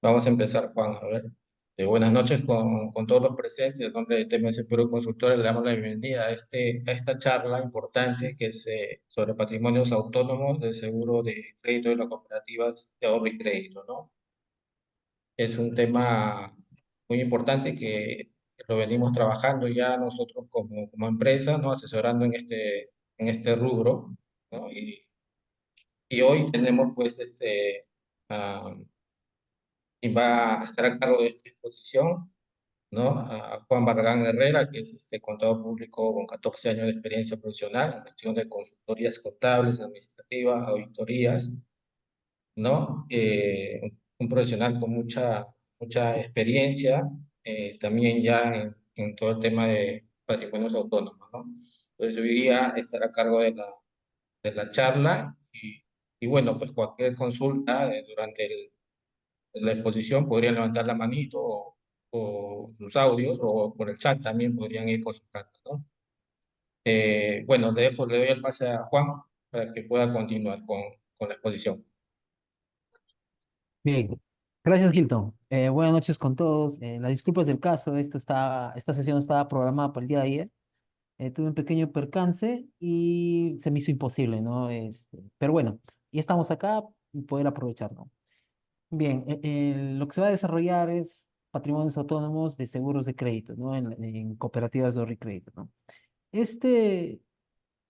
Vamos a empezar, Juan. A ver, buenas noches con todos los presentes. En nombre de TMS Perú Consultores, le damos la bienvenida a esta charla importante que es sobre patrimonios autónomos de seguro de crédito de las cooperativas de ahorro y crédito, ¿no? Es un tema muy importante que lo venimos trabajando ya nosotros como empresa, ¿no? Asesorando en este rubro, ¿no? Y hoy tenemos, pues, ah, quien va a estar a cargo de esta exposición, ¿no? A Juan Barragán Herrera, que es contador público con 14 años de experiencia profesional en gestión de consultorías contables, administrativas, auditorías, ¿no? Un profesional con mucha experiencia, también ya en todo el tema de patrimonios autónomos, ¿no? Entonces, hoy día estará a cargo de la charla y bueno, pues cualquier consulta durante la exposición podrían levantar la manito o sus audios o por el chat también podrían ir consultando, ¿no? Bueno, le doy el pase a Juan para que pueda continuar con la exposición. Bien, gracias Hilton. Buenas noches con todos. Las disculpas del caso, esta sesión estaba programada para el día de ayer. Tuve un pequeño percance y se me hizo imposible, ¿no? Pero bueno, ya estamos acá y poder aprovechar, ¿no? Bien, lo que se va a desarrollar es patrimonios autónomos de seguros de crédito, ¿no? En cooperativas de ahorro y crédito, ¿no? Este,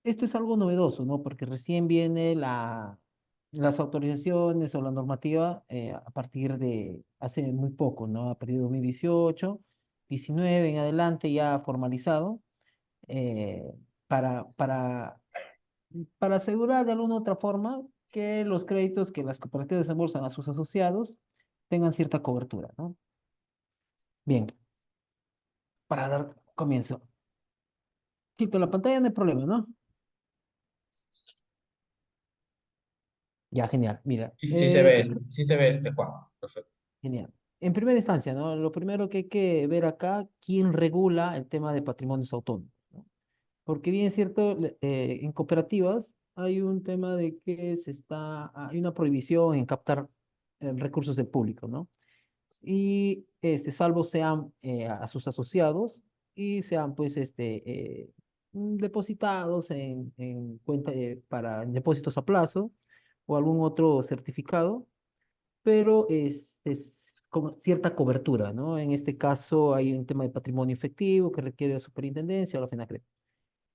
Esto es algo novedoso, ¿no? Porque recién viene las autorizaciones o la normativa a partir de hace muy poco, ¿no? A partir de 2018, 19 en adelante ya formalizado, eh, para, para, para asegurar de alguna u otra forma que los créditos que las cooperativas desembolsan a sus asociados tengan cierta cobertura, ¿no? Bien, para dar comienzo. Quito la pantalla, no hay problema, ¿no? Ya, genial. Mira, Sí, en sí se ve Juan. Perfecto. Genial. En primera instancia, ¿no? Lo primero que hay que ver acá, quién regula el tema de patrimonios autónomos, ¿no? Porque bien es cierto, en cooperativas hay un tema de que hay una prohibición en captar recursos del público, ¿no? Y salvo sean a sus asociados y sean pues depositados en cuenta en depósitos a plazo o algún otro certificado, pero es con cierta cobertura, ¿no? En este caso hay un tema de patrimonio efectivo que requiere la superintendencia o la FENACRE.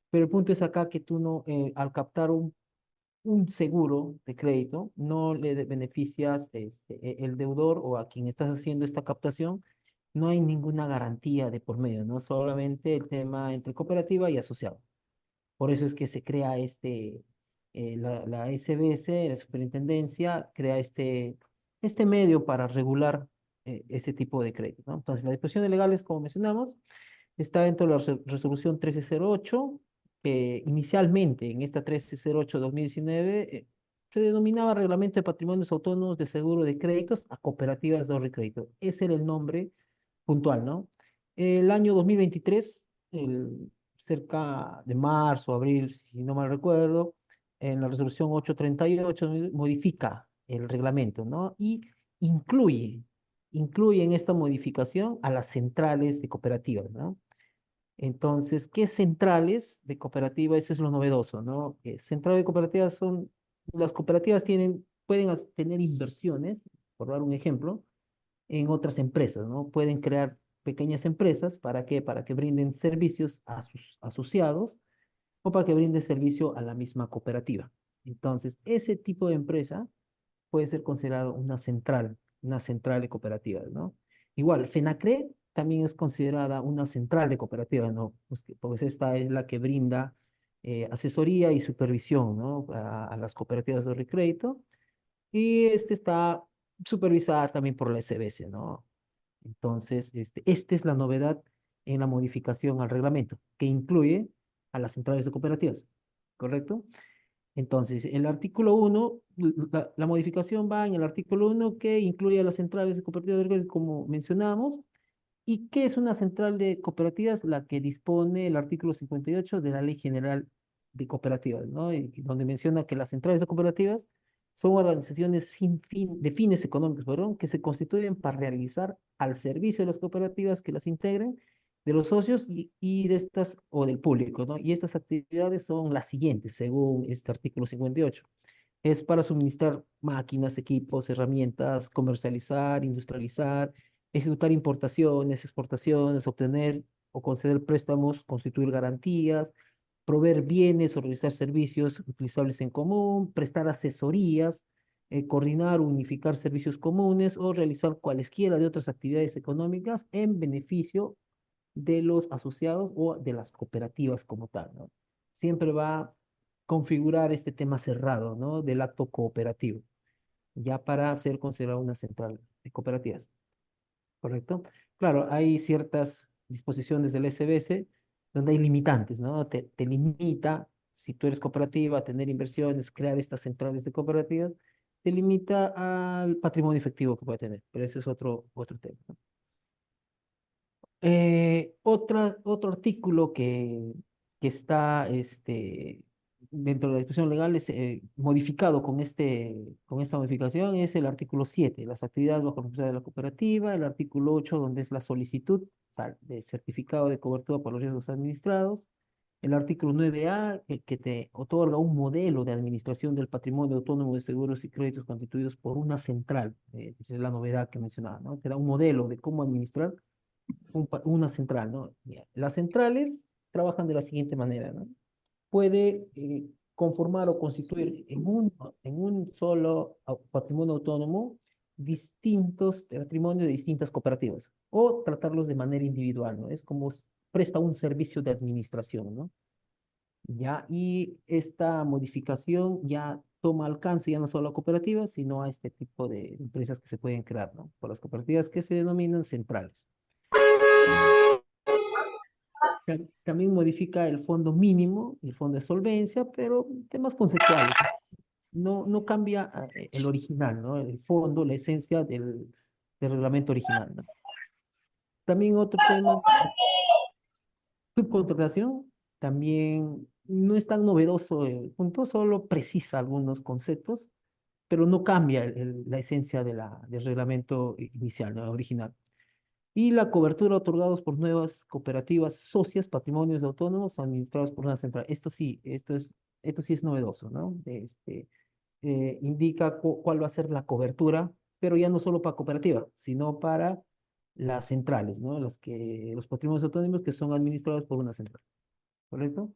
Pero el punto es acá que tú no, al captar un seguro de crédito, no beneficias el deudor o a quien estás haciendo esta captación, no hay ninguna garantía de por medio, ¿no? Solamente el tema entre cooperativa y asociado. Por eso es que se crea la SBS, la superintendencia, crea este medio para regular ese tipo de crédito, ¿no? Entonces, las disposiciones legales, como mencionamos, está dentro de la resolución 1308, que inicialmente en esta 1308-2019 se denominaba Reglamento de Patrimonios Autónomos de Seguro de Créditos a Cooperativas de Ahorro y Crédito. Ese era el nombre puntual, ¿no? El año 2023, cerca de marzo, abril, si no mal recuerdo, en la resolución 838 modifica el reglamento, ¿no? Y incluye, incluye en esta modificación a las centrales de cooperativas, ¿no? Entonces, ¿qué centrales de cooperativas? Eso es lo novedoso, ¿no? Centrales de cooperativas son, las cooperativas pueden tener inversiones, por dar un ejemplo, en otras empresas, ¿no? Pueden crear pequeñas empresas, ¿para qué? Para que brinden servicios a sus asociados o para que brinden servicio a la misma cooperativa. Entonces, ese tipo de empresa puede ser considerado una central de cooperativas, ¿no? Igual, FENACRE también es considerada una central de cooperativas, ¿no? Pues esta es la que brinda asesoría y supervisión, ¿no? A las cooperativas de crédito y este está supervisada también por la SBS, ¿no? Entonces, esta es la novedad en la modificación al reglamento, que incluye a las centrales de cooperativas, ¿correcto? Entonces, el artículo 1, la modificación va en el artículo 1 que incluye a las centrales de cooperativas de riesgo, como mencionamos. ¿Y qué es una central de cooperativas? La que dispone el artículo 58 de la Ley General de Cooperativas, ¿no? Y donde menciona que las centrales de cooperativas son organizaciones sin fin, de fines económicos, perdón, que se constituyen para realizar al servicio de las cooperativas que las integren, de los socios y de estas, o del público, ¿no? Y estas actividades son las siguientes, según este artículo 58. Es para suministrar máquinas, equipos, herramientas, comercializar, industrializar, ejecutar importaciones, exportaciones, obtener o conceder préstamos, constituir garantías, proveer bienes o realizar servicios utilizables en común, prestar asesorías, coordinar o unificar servicios comunes o realizar cualesquiera de otras actividades económicas en beneficio de los asociados o de las cooperativas como tal, ¿no? Siempre va a configurar este tema cerrado, ¿no? Del acto cooperativo, ya para ser considerado una central de cooperativas, ¿correcto? Claro, hay ciertas disposiciones del SBS donde hay limitantes, ¿no? Te limita, si tú eres cooperativa, a tener inversiones, crear estas centrales de cooperativas, te limita al patrimonio efectivo que puede tener, pero ese es otro tema, ¿no? Otro artículo que está dentro de la disposición legal es modificado con esta modificación es el artículo 7, las actividades bajo responsabilidad de la cooperativa, el artículo 8, donde es la solicitud, o sea, de certificado de cobertura por los riesgos administrados, el artículo 9A, que te otorga un modelo de administración del patrimonio autónomo de seguros y créditos constituidos por una central, esa es la novedad que mencionaba, ¿no? Te da un modelo de cómo administrar una central, ¿no? Ya, las centrales trabajan de la siguiente manera, ¿no? Puede conformar o constituir en un solo patrimonio autónomo distintos patrimonios de distintas cooperativas o tratarlos de manera individual, ¿no? Es como presta un servicio de administración, ¿no? Ya, y esta modificación ya toma alcance ya no solo a cooperativas, sino a este tipo de empresas que se pueden crear, ¿no? Por las cooperativas que se denominan centrales. También modifica el fondo mínimo, el fondo de solvencia, pero temas conceptuales. No cambia el original, ¿no? El fondo, la esencia del reglamento original, ¿no? También otro tema, subcontratación, también no es tan novedoso el punto, solo precisa algunos conceptos, pero no cambia la esencia del reglamento inicial, ¿no? Original. Y la cobertura otorgados por nuevas cooperativas socias, patrimonios autónomos administrados por una central. Esto sí es novedoso, ¿no? Indica cuál va a ser la cobertura, pero ya no solo para cooperativa, sino para las centrales, ¿no? Los patrimonios autónomos que son administrados por una central, ¿correcto?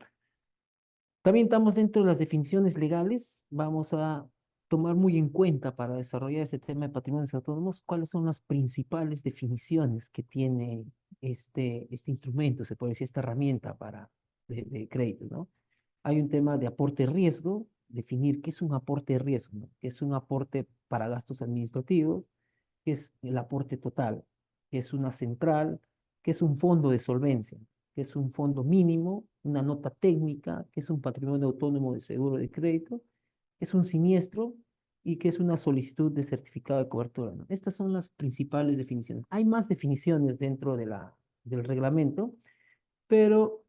También estamos dentro de las definiciones legales. Vamos a tomar muy en cuenta para desarrollar este tema de patrimonios autónomos cuáles son las principales definiciones que tiene este instrumento, se puede decir, esta herramienta de crédito, ¿no? Hay un tema de aporte riesgo, definir qué es un aporte de riesgo, ¿no? Qué es un aporte para gastos administrativos, qué es el aporte total, qué es una central, qué es un fondo de solvencia, qué es un fondo mínimo, una nota técnica, qué es un patrimonio autónomo de seguro de crédito, qué es un siniestro y qué es una solicitud de certificado de cobertura, ¿no? Estas son las principales definiciones. Hay más definiciones dentro del reglamento, pero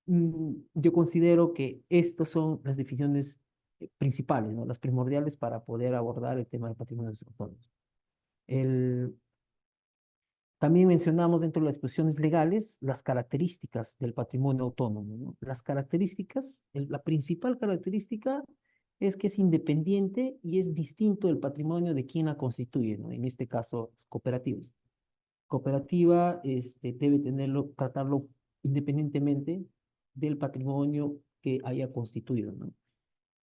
yo considero que estas son las definiciones principales, ¿no? Las primordiales para poder abordar el tema de patrimonios autónomos. El, También mencionamos dentro de las exposiciones legales las características del patrimonio autónomo, ¿no? Las características, la principal característica es que es independiente y es distinto del patrimonio de quien la constituye, ¿no? En este caso, cooperativas. Cooperativa debe tratarlo independientemente del patrimonio que haya constituido, ¿no?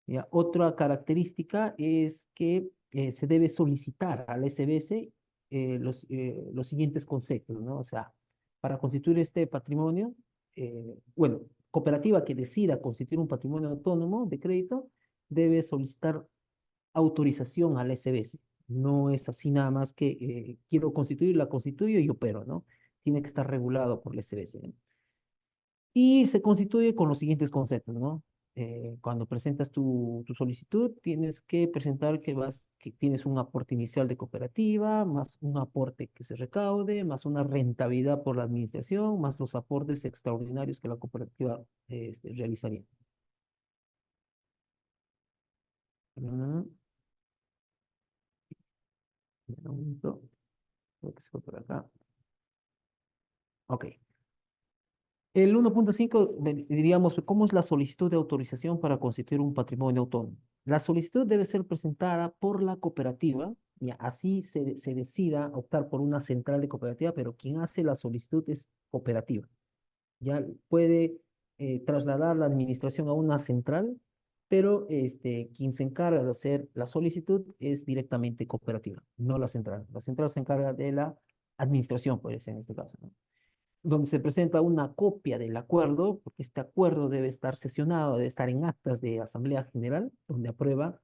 Ya, otra característica es que se debe solicitar al SBS los siguientes conceptos, ¿no? O sea, para constituir este patrimonio, bueno, cooperativa que decida constituir un patrimonio autónomo de crédito, debe solicitar autorización al SBS. No es así nada más que quiero constituir, la constituyo y opero, ¿no? Tiene que estar regulado por el SBS, ¿no? Y se constituye con los siguientes conceptos, ¿no? Cuando presentas tu solicitud, tienes que presentar que tienes un aporte inicial de cooperativa, más un aporte que se recaude, más una rentabilidad por la administración, más los aportes extraordinarios que la cooperativa realizaría. Un momento, creo que se fue por acá. Ok. El 1.5, diríamos, ¿cómo es la solicitud de autorización para constituir un patrimonio autónomo? La solicitud debe ser presentada por la cooperativa, ya, así se decida optar por una central de cooperativa, pero quien hace la solicitud es cooperativa. Ya puede trasladar la administración a una central, pero quien se encarga de hacer la solicitud es directamente cooperativa, no la central. La central se encarga de la administración, puede ser en este caso, ¿no? Donde se presenta una copia del acuerdo, porque este acuerdo debe estar sesionado, debe estar en actas de Asamblea General, donde aprueba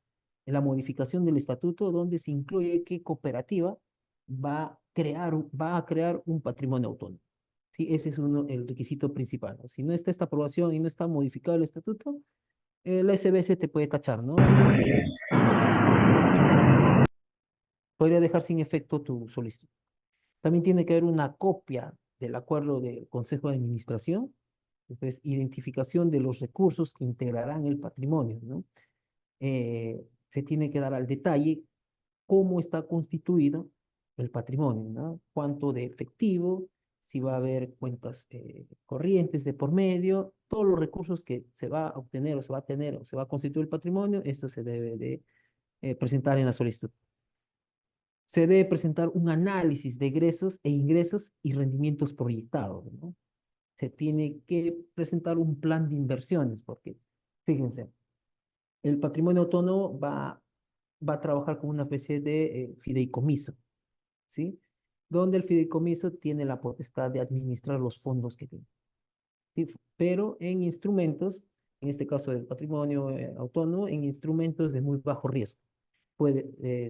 la modificación del estatuto, donde se incluye que cooperativa va a crear un patrimonio autónomo. ¿Sí? Ese es el requisito principal, ¿no? Si no está esta aprobación y no está modificado el estatuto, la SBS te puede tachar, ¿no? Podría dejar sin efecto tu solicitud. También tiene que haber una copia del acuerdo del Consejo de Administración, entonces, identificación de los recursos que integrarán el patrimonio, ¿no? Se tiene que dar al detalle cómo está constituido el patrimonio, ¿no? Cuánto de efectivo, si va a haber cuentas corrientes de por medio, todos los recursos que se va a obtener o se va a tener o se va a constituir el patrimonio, eso se debe de presentar en la solicitud. Se debe presentar un análisis de egresos e ingresos y rendimientos proyectados, ¿no? Se tiene que presentar un plan de inversiones, porque fíjense, el patrimonio autónomo va a trabajar con una especie de fideicomiso, ¿sí? Donde el fideicomiso tiene la potestad de administrar los fondos que tiene, ¿sí? Pero en instrumentos, en este caso del patrimonio autónomo, en instrumentos de muy bajo riesgo.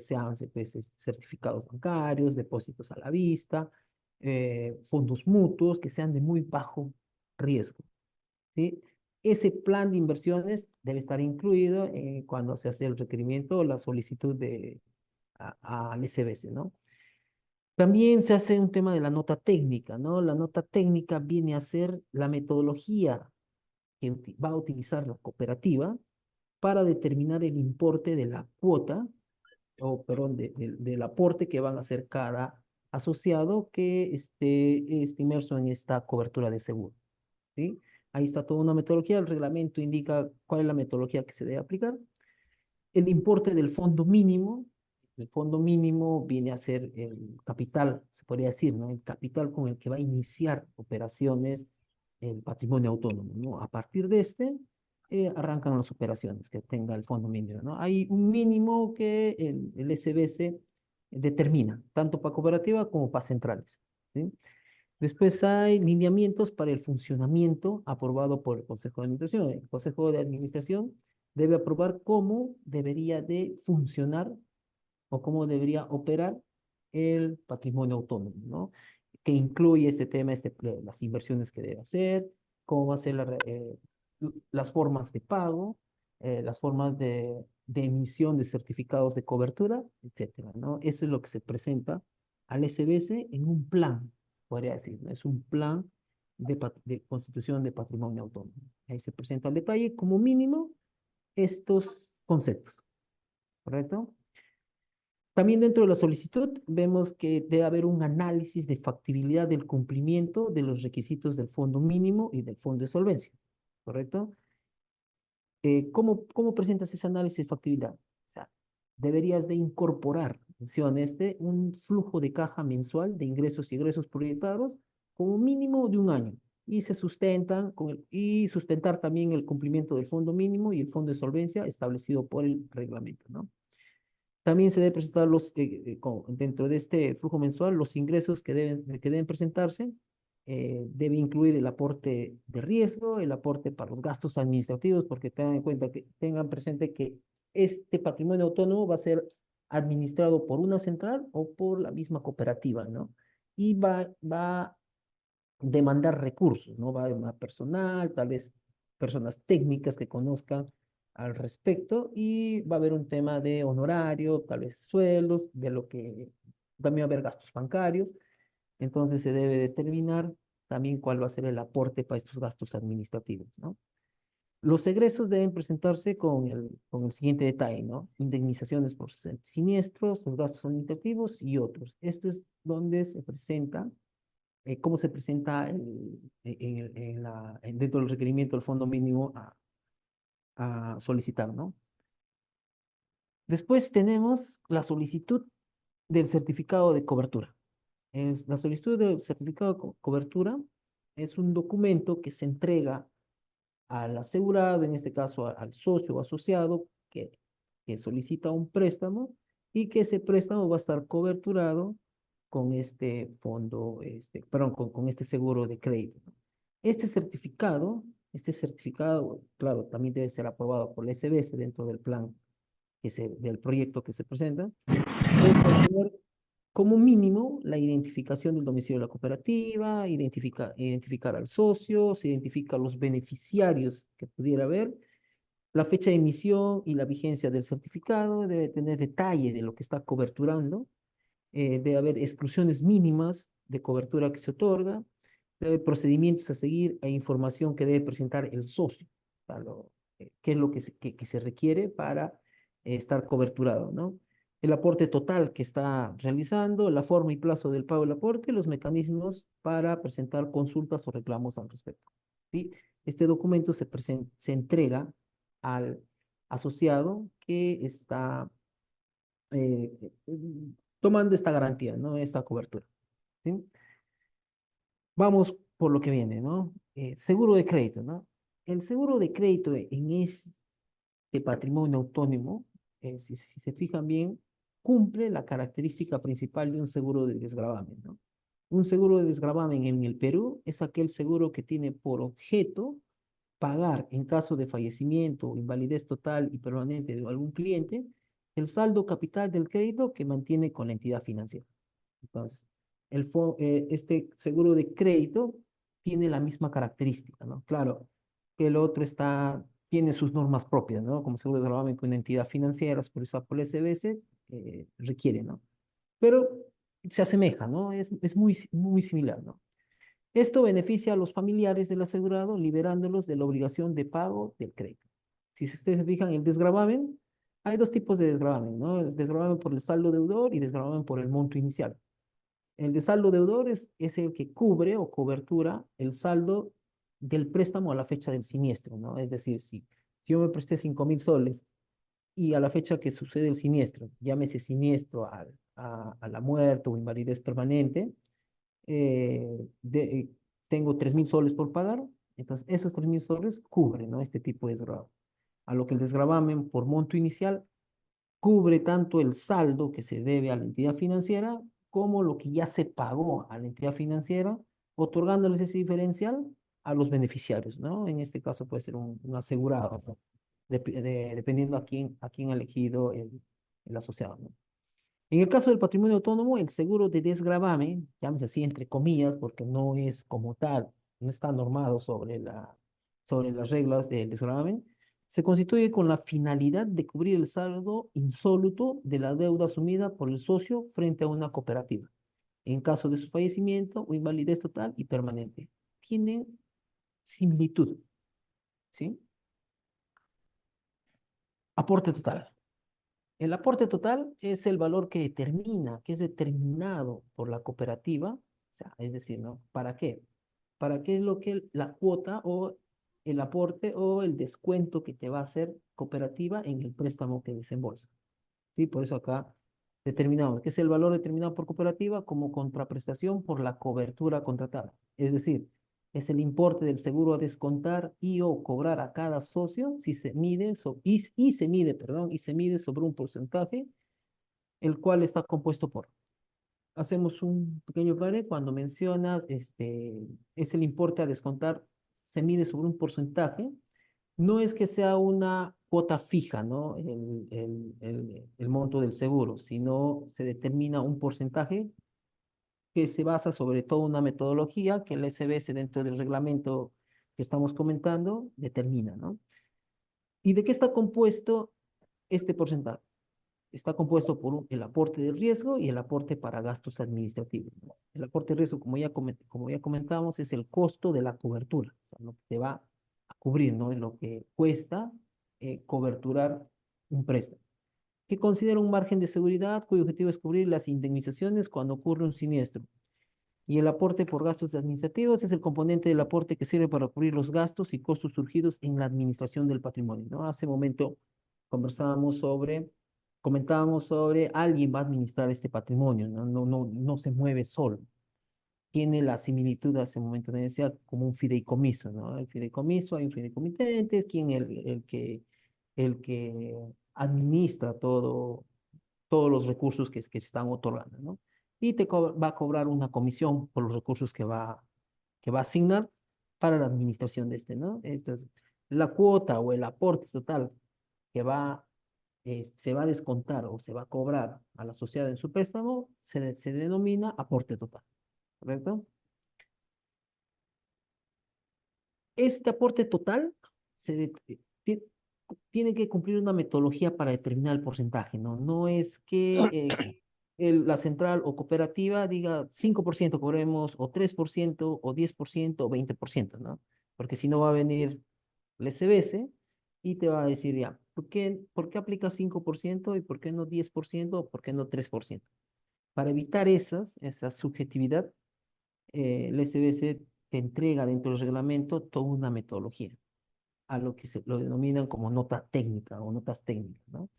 Sean pues, certificados bancarios, depósitos a la vista, fondos mutuos que sean de muy bajo riesgo, ¿sí? Ese plan de inversiones debe estar incluido cuando se hace el requerimiento o la solicitud al SBS, ¿no? También se hace un tema de la nota técnica, ¿no? La nota técnica viene a ser la metodología que va a utilizar la cooperativa para determinar el importe de la cuota, o perdón, del aporte que van a hacer cada asociado que esté inmerso en esta cobertura de seguro, ¿sí? Ahí está toda una metodología, el reglamento indica cuál es la metodología que se debe aplicar. El importe del fondo mínimo, el fondo mínimo viene a ser el capital, se podría decir, ¿no? El capital con el que va a iniciar operaciones el patrimonio autónomo, ¿no? A partir de arrancan las operaciones que tenga el fondo mínimo, ¿no? Hay un mínimo que el SBS determina, tanto para cooperativa como para centrales, ¿sí? Después hay lineamientos para el funcionamiento aprobado por el Consejo de Administración. El Consejo de Administración debe aprobar cómo debería de funcionar o cómo debería operar el patrimonio autónomo, ¿no? Que incluye este tema, las inversiones que debe hacer, cómo va a ser las formas de pago, las formas de emisión de certificados de cobertura, etcétera, ¿no? Eso es lo que se presenta al SBS en un plan, podría decir, ¿no? Es un plan de constitución de patrimonio autónomo. Ahí se presenta al detalle, como mínimo, estos conceptos, ¿correcto? También dentro de la solicitud vemos que debe haber un análisis de factibilidad del cumplimiento de los requisitos del fondo mínimo y del fondo de solvencia, ¿correcto? ¿Cómo presentas ese análisis de factibilidad? O sea, deberías de incorporar, menciona un flujo de caja mensual de ingresos y egresos proyectados como mínimo de un año y se sustentan y sustentar también el cumplimiento del fondo mínimo y el fondo de solvencia establecido por el reglamento, ¿no? También se debe presentar dentro de este flujo mensual los ingresos que deben presentarse. Debe incluir el aporte de riesgo, el aporte para los gastos administrativos, porque tengan en cuenta que tengan presente que este patrimonio autónomo va a ser administrado por una central o por la misma cooperativa, ¿no? Y va a demandar recursos, ¿no? Va a demandar personal, tal vez personas técnicas que conozcan al respecto y va a haber un tema de honorario, tal vez sueldos, de lo que también va a haber gastos bancarios. Entonces se debe determinar también cuál va a ser el aporte para estos gastos administrativos, ¿no? Los egresos deben presentarse con el siguiente detalle, ¿no? Indemnizaciones por siniestros, los gastos administrativos y otros. Esto es donde se presenta, cómo se presenta dentro del requerimiento del fondo mínimo a solicitar, ¿no? Después tenemos la solicitud del certificado de cobertura. La solicitud del certificado de cobertura es un documento que se entrega al asegurado, en este caso al socio o asociado que solicita un préstamo y que ese préstamo va a estar coberturado con este fondo, perdón, con este seguro de crédito. Este certificado, claro, también debe ser aprobado por la SBS dentro del plan del proyecto que se presenta, debe contener como mínimo la identificación del domicilio de la cooperativa, identificar al socio, se identifica los beneficiarios que pudiera haber, la fecha de emisión y la vigencia del certificado, debe tener detalle de lo que está coberturando, debe haber exclusiones mínimas de cobertura que se otorga, debe haber procedimientos a seguir e información que debe presentar el socio, qué es lo que se requiere para estar coberturado, ¿no? El aporte total que está realizando, la forma y plazo del pago del aporte, los mecanismos para presentar consultas o reclamos al respecto. ¿Sí? Este documento se entrega al asociado que está eh, tomando esta garantía, ¿no? Esta cobertura. ¿Sí? Vamos por lo que viene, ¿no? Seguro de crédito, ¿no? El seguro de crédito en este patrimonio autónomo, si se fijan bien, cumple la característica principal de un seguro de desgravamen, ¿no? Un seguro de desgravamen en el Perú es aquel seguro que tiene por objeto pagar en caso de fallecimiento o invalidez total y permanente de algún cliente el saldo capital del crédito que mantiene con la entidad financiera. Entonces, este seguro de crédito tiene la misma característica, ¿no? Claro, que el otro tiene sus normas propias, ¿no? Como seguro de gravamen con una entidad financiera, supervisada por el SBS, requiere, ¿no? Pero se asemeja, ¿no? Es muy similar, ¿no? Esto beneficia a los familiares del asegurado, liberándolos de la obligación de pago del crédito. Si ustedes se fijan, el desgravamen, hay dos tipos de desgravamen, ¿no? El desgravamen por el saldo deudor y desgravamen por el monto inicial. El de saldo deudor es el que cubre o cobertura el saldo del préstamo a la fecha del siniestro, ¿no? Es decir, si yo me presté 5.000 soles y a la fecha que sucede el siniestro, llámese siniestro a la muerte o invalidez permanente, eh, de, eh, tengo 3.000 soles por pagar, entonces esos 3.000 soles cubren, ¿no? Este tipo de desgravamen. A lo que el desgravamen por monto inicial cubre tanto el saldo que se debe a la entidad financiera como lo que ya se pagó a la entidad financiera, otorgándoles ese diferencial a los beneficiarios, ¿no? En este caso puede ser un asegurado, ¿no? Dependiendo a quién ha elegido el asociado, ¿no? En el caso del patrimonio autónomo, el seguro de desgravamen, llámese así entre comillas, porque no es como tal, no está normado sobre las reglas del desgravamen, se constituye con la finalidad de cubrir el saldo insoluto de la deuda asumida por el socio frente a una cooperativa, en caso de su fallecimiento o invalidez total y permanente. Tienen similitud, ¿sí? Aporte total. El aporte total es el valor que es determinado por la cooperativa, o sea, es decir, ¿no? ¿Para qué? ¿Para qué es lo que la cuota o el aporte o el descuento que te va a hacer cooperativa en el préstamo que desembolsa? ¿Sí? Por eso acá determinamos que es el valor determinado por cooperativa como contraprestación por la cobertura contratada. Es decir, es el importe del seguro a descontar y o cobrar a cada socio si se mide y se mide, perdón, y se mide sobre un porcentaje el cual está compuesto por. Hacemos un pequeño pare cuando mencionas es el importe a descontar, se mide sobre un porcentaje. No es que sea una cuota fija, ¿no? El monto del seguro, sino se determina un porcentaje que se basa sobre toda una metodología que el SBS dentro del reglamento que estamos comentando determina, ¿no? ¿Y de qué está compuesto este porcentaje? Está compuesto por el aporte de riesgo y el aporte para gastos administrativos, ¿no? El aporte de riesgo, como ya comentamos, es el costo de la cobertura, o sea, lo que te va a cubrir, ¿no? Lo que cuesta coberturar un préstamo, que considera un margen de seguridad cuyo objetivo es cubrir las indemnizaciones cuando ocurre un siniestro. Y el aporte por gastos administrativos es el componente del aporte que sirve para cubrir los gastos y costos surgidos en la administración del patrimonio, ¿no? Hace momento conversábamos sobre, comentábamos sobre alguien va a administrar este patrimonio, ¿no? No se mueve solo. Tiene la similitud hace un momento de decía como un fideicomiso, ¿no? El fideicomiso, hay un fideicomitente, es quien el que administra todos los recursos que se están otorgando, ¿no? Y va a cobrar una comisión por los recursos que va a asignar para la administración de este, ¿no? Esta es la cuota o el aporte total que se va a descontar o se va a cobrar a la sociedad en su préstamo, se denomina aporte total, ¿correcto? Este aporte total se de- ti- tiene que cumplir una metodología para determinar el porcentaje, ¿no? No es que la central o cooperativa diga 5% cobremos, o 3%, o 10%, o 20%, ¿no? Porque si no va a venir el SBS y te va a decir ya, ¿por qué aplica 5% y por qué no 10% o por qué no 3%? Para evitar esa subjetividad, el SBS te entrega dentro del reglamento toda una metodología a lo que se lo denominan como nota técnica o notas técnicas, ¿no?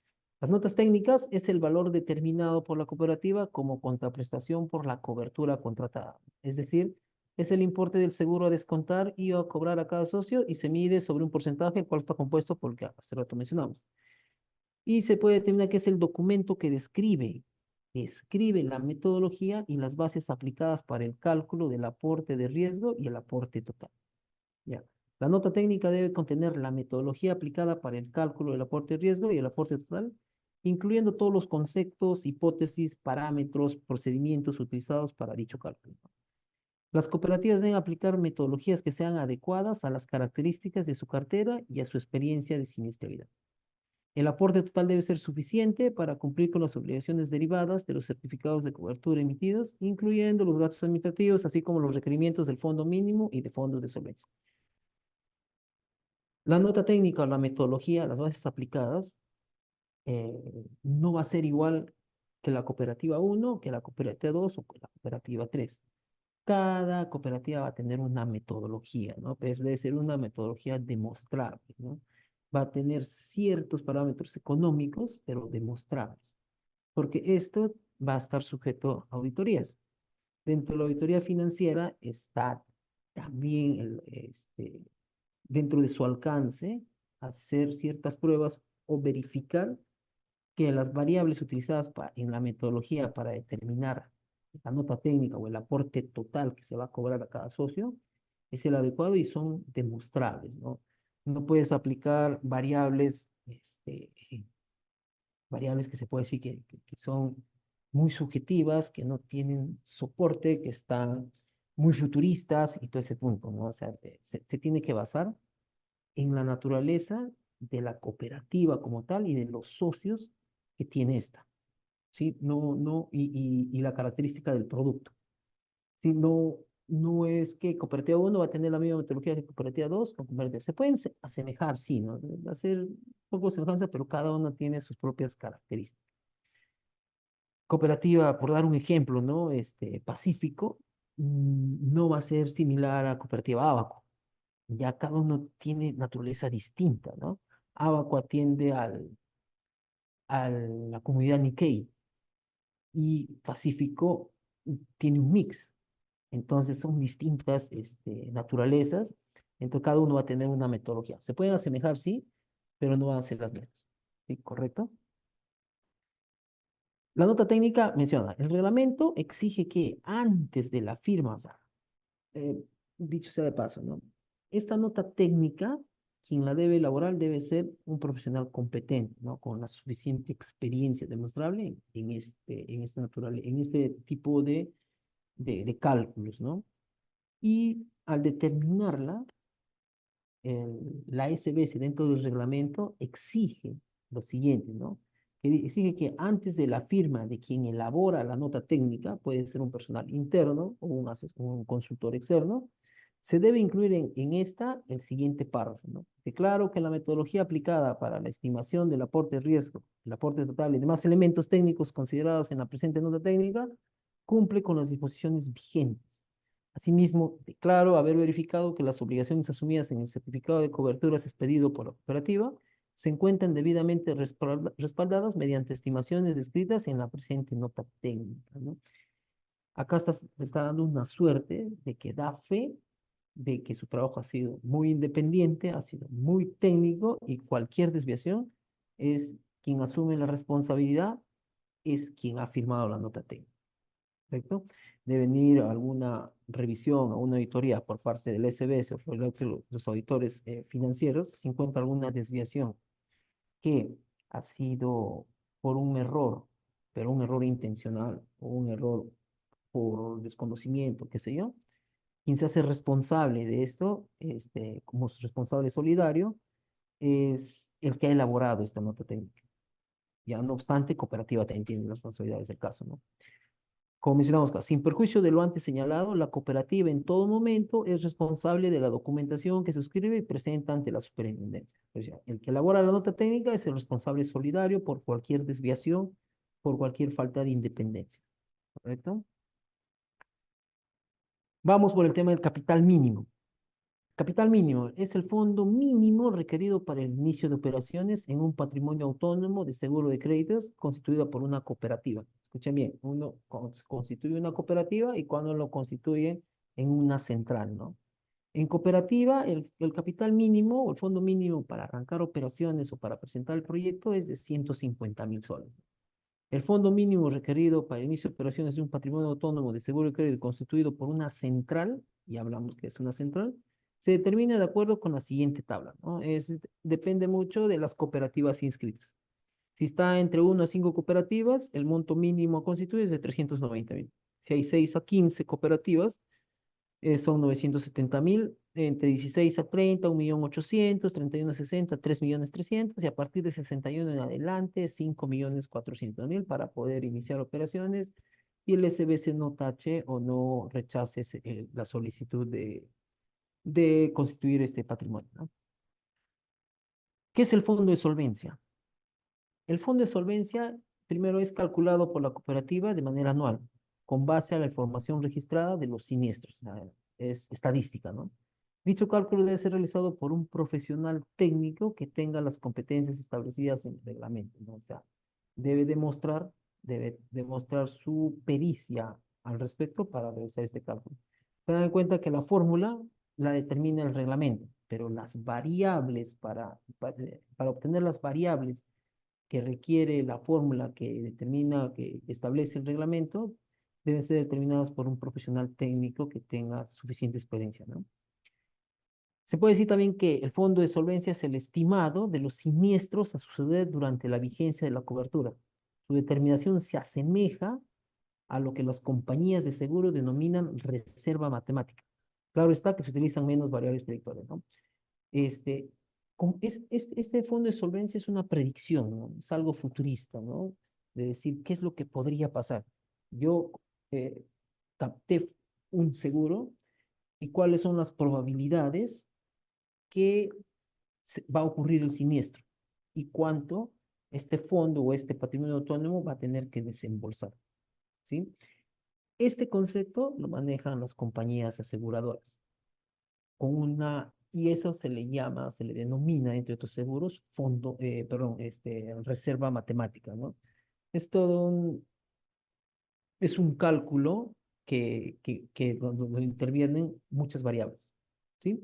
Las notas técnicas es el valor determinado por la cooperativa como contraprestación por la cobertura contratada. Es decir, es el importe del seguro a descontar y a cobrar a cada socio y se mide sobre un porcentaje el cual está compuesto por el que hace rato mencionamos. Y se puede determinar que es el documento que describe la metodología y las bases aplicadas para el cálculo del aporte de riesgo y el aporte total. Ya. La nota técnica debe contener la metodología aplicada para el cálculo del aporte de riesgo y el aporte total, incluyendo todos los conceptos, hipótesis, parámetros, procedimientos utilizados para dicho cálculo. Las cooperativas deben aplicar metodologías que sean adecuadas a las características de su cartera y a su experiencia de siniestralidad. El aporte total debe ser suficiente para cumplir con las obligaciones derivadas de los certificados de cobertura emitidos, incluyendo los gastos administrativos, así como los requerimientos del fondo mínimo y de fondos de solvencia. La nota técnica o la metodología, las bases aplicadas, no va a ser igual que la cooperativa uno, que la cooperativa 2 o que la cooperativa 3. Cada cooperativa va a tener una metodología, ¿no? Pues debe ser una metodología demostrable, ¿no? Va a tener ciertos parámetros económicos, pero demostrables, porque esto va a estar sujeto a auditorías. Dentro de la auditoría financiera está también dentro de su alcance hacer ciertas pruebas o verificar que las variables utilizadas en la metodología para determinar la nota técnica o el aporte total que se va a cobrar a cada socio es el adecuado y son demostrables, ¿no? No puedes aplicar variables que se puede decir que son muy subjetivas, que no tienen soporte, que están muy futuristas y todo ese punto, ¿no? O sea, se tiene que basar en la naturaleza de la cooperativa como tal y de los socios que tiene esta, ¿sí? Y la característica del producto, ¿sí? No es que cooperativa uno va a tener la misma metodología que cooperativa 2 o cooperativa. Se pueden asemejar, sí, ¿no? Hacer un poco de semejanza, pero cada uno tiene sus propias características. Cooperativa, por dar un ejemplo, ¿no? Pacífico, no va a ser similar a cooperativa Abaco. Ya cada uno tiene naturaleza distinta, ¿no? Abaco atiende a la comunidad Nikkei y Pacífico tiene un mix. Entonces son distintas naturalezas. Entonces cada uno va a tener una metodología. Se pueden asemejar, sí, pero no van a ser las mismas. ¿Sí? ¿Correcto? La nota técnica menciona, el reglamento exige que antes de la firma, o sea, eh, dicho sea de paso, ¿no? Esta nota técnica, quien la debe elaborar debe ser un profesional competente, ¿no? Con la suficiente experiencia demostrable en este tipo de cálculos, ¿no? Y al determinarla, la SBS dentro del reglamento exige lo siguiente, ¿no? Que exige que antes de la firma de quien elabora la nota técnica, puede ser un personal interno o un consultor externo, Se debe incluir en esta el siguiente párrafo, ¿no? Declaro que la metodología aplicada para la estimación del aporte de riesgo, el aporte total y demás elementos técnicos considerados en la presente nota técnica cumple con las disposiciones vigentes. Asimismo, declaro haber verificado que las obligaciones asumidas en el certificado de coberturas expedido por la cooperativa se encuentran debidamente respaldadas mediante estimaciones descritas en la presente nota técnica, ¿no? Acá está dando una suerte de que da fe de que su trabajo ha sido muy independiente, ha sido muy técnico y cualquier desviación es quien asume la responsabilidad, es quien ha firmado la nota técnica. ¿Correcto? De venir alguna revisión o una auditoría por parte del SBS o por los auditores financieros, si encuentra alguna desviación que ha sido por un error, pero un error intencional o un error por desconocimiento, qué sé yo, quien se hace responsable de esto, como responsable solidario, es el que ha elaborado esta nota técnica. Ya no obstante, cooperativa también tiene responsabilidades del caso, ¿no? Como mencionamos acá, sin perjuicio de lo antes señalado, la cooperativa en todo momento es responsable de la documentación que suscribe y presenta ante la superintendencia. O sea, el que elabora la nota técnica es el responsable solidario por cualquier desviación, por cualquier falta de independencia. ¿Correcto? Vamos por el tema del capital mínimo. Capital mínimo es el fondo mínimo requerido para el inicio de operaciones en un patrimonio autónomo de seguro de créditos constituido por una cooperativa. Escuchen bien, uno constituye una cooperativa y cuando lo constituye en una central, ¿no? En cooperativa, el capital mínimo o el fondo mínimo para arrancar operaciones o para presentar el proyecto es de 150.000 soles. El fondo mínimo requerido para el inicio de operaciones de un patrimonio autónomo de seguro de crédito constituido por una central, y hablamos que es una central, se determina de acuerdo con la siguiente tabla, ¿no? Depende mucho de las cooperativas inscritas. Si está entre 1 a 5 cooperativas, el monto mínimo a constituir es de 390.000. Si hay 6 a 15 cooperativas, son 970.000, entre 16 a 30, 1.800.000, 31 a 60, 3.300.000, y a partir de 61 en adelante, 5.400.000 para poder iniciar operaciones y el SBC no tache o no rechace la solicitud de constituir este patrimonio, ¿no? ¿Qué es el fondo de solvencia? El fondo de solvencia primero es calculado por la cooperativa de manera anual, con base a la información registrada de los siniestros. Es estadística, ¿no? Dicho cálculo debe ser realizado por un profesional técnico que tenga las competencias establecidas en el reglamento, ¿no? O sea, debe demostrar su pericia al respecto para realizar este cálculo. Tengan en cuenta que la fórmula la determina el reglamento, pero las variables para obtener las variables que requiere la fórmula que determina, que establece el reglamento, deben ser determinadas por un profesional técnico que tenga suficiente experiencia, ¿no? Se puede decir también que el fondo de solvencia es el estimado de los siniestros a suceder durante la vigencia de la cobertura. Su determinación se asemeja a lo que las compañías de seguro denominan reserva matemática. Claro está que se utilizan menos variables predictoras, ¿no? Este, este fondo de solvencia es una predicción, ¿no? Es algo futurista, ¿no? De decir qué es lo que podría pasar. Yo eh, capté un seguro y cuáles son las probabilidades que va a ocurrir el siniestro y cuánto este fondo o este patrimonio autónomo va a tener que desembolsar, ¿sí? Este concepto lo manejan las compañías aseguradoras y eso se le llama, se le denomina, entre otros seguros, reserva matemática, ¿no? Es todo es un cálculo donde intervienen muchas variables, ¿sí?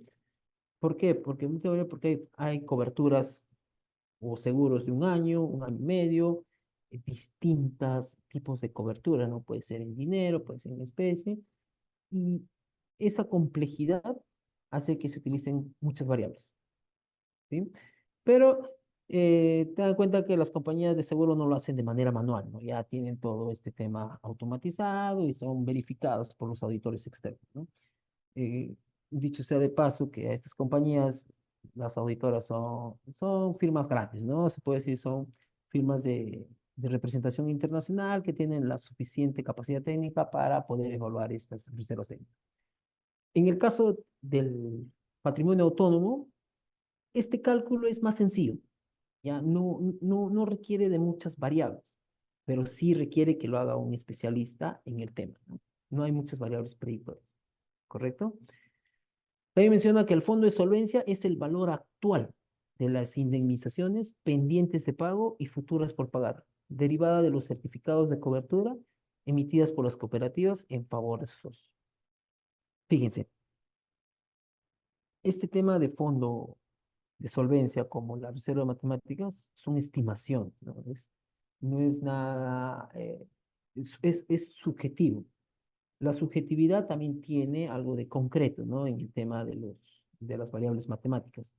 ¿Por qué? Porque hay coberturas o seguros de un año y medio, distintos tipos de cobertura, ¿no? Puede ser en dinero, puede ser en especie, y esa complejidad hace que se utilicen muchas variables, ¿sí? Pero ten en cuenta que las compañías de seguro no lo hacen de manera manual, ¿no? Ya tienen todo este tema automatizado y son verificados por los auditores externos, ¿no? Eh, Dicho sea de paso que a estas compañías, las auditoras son firmas grandes, ¿no? Se puede decir son firmas de representación internacional que tienen la suficiente capacidad técnica para poder evaluar estas reservas técnicas. En el caso del patrimonio autónomo, este cálculo es más sencillo, ya no requiere de muchas variables, pero sí requiere que lo haga un especialista en el tema, ¿no? No hay muchas variables predictoras, ¿correcto? También menciona que el fondo de solvencia es el valor actual de las indemnizaciones pendientes de pago y futuras por pagar, derivada de los certificados de cobertura emitidas por las cooperativas en favor de sus socios. Fíjense, este tema de fondo de solvencia, como la reserva de matemáticas, son estimaciones, ¿no? No es nada, es subjetivo. La subjetividad también tiene algo de concreto, ¿no? En el tema de las variables matemáticas.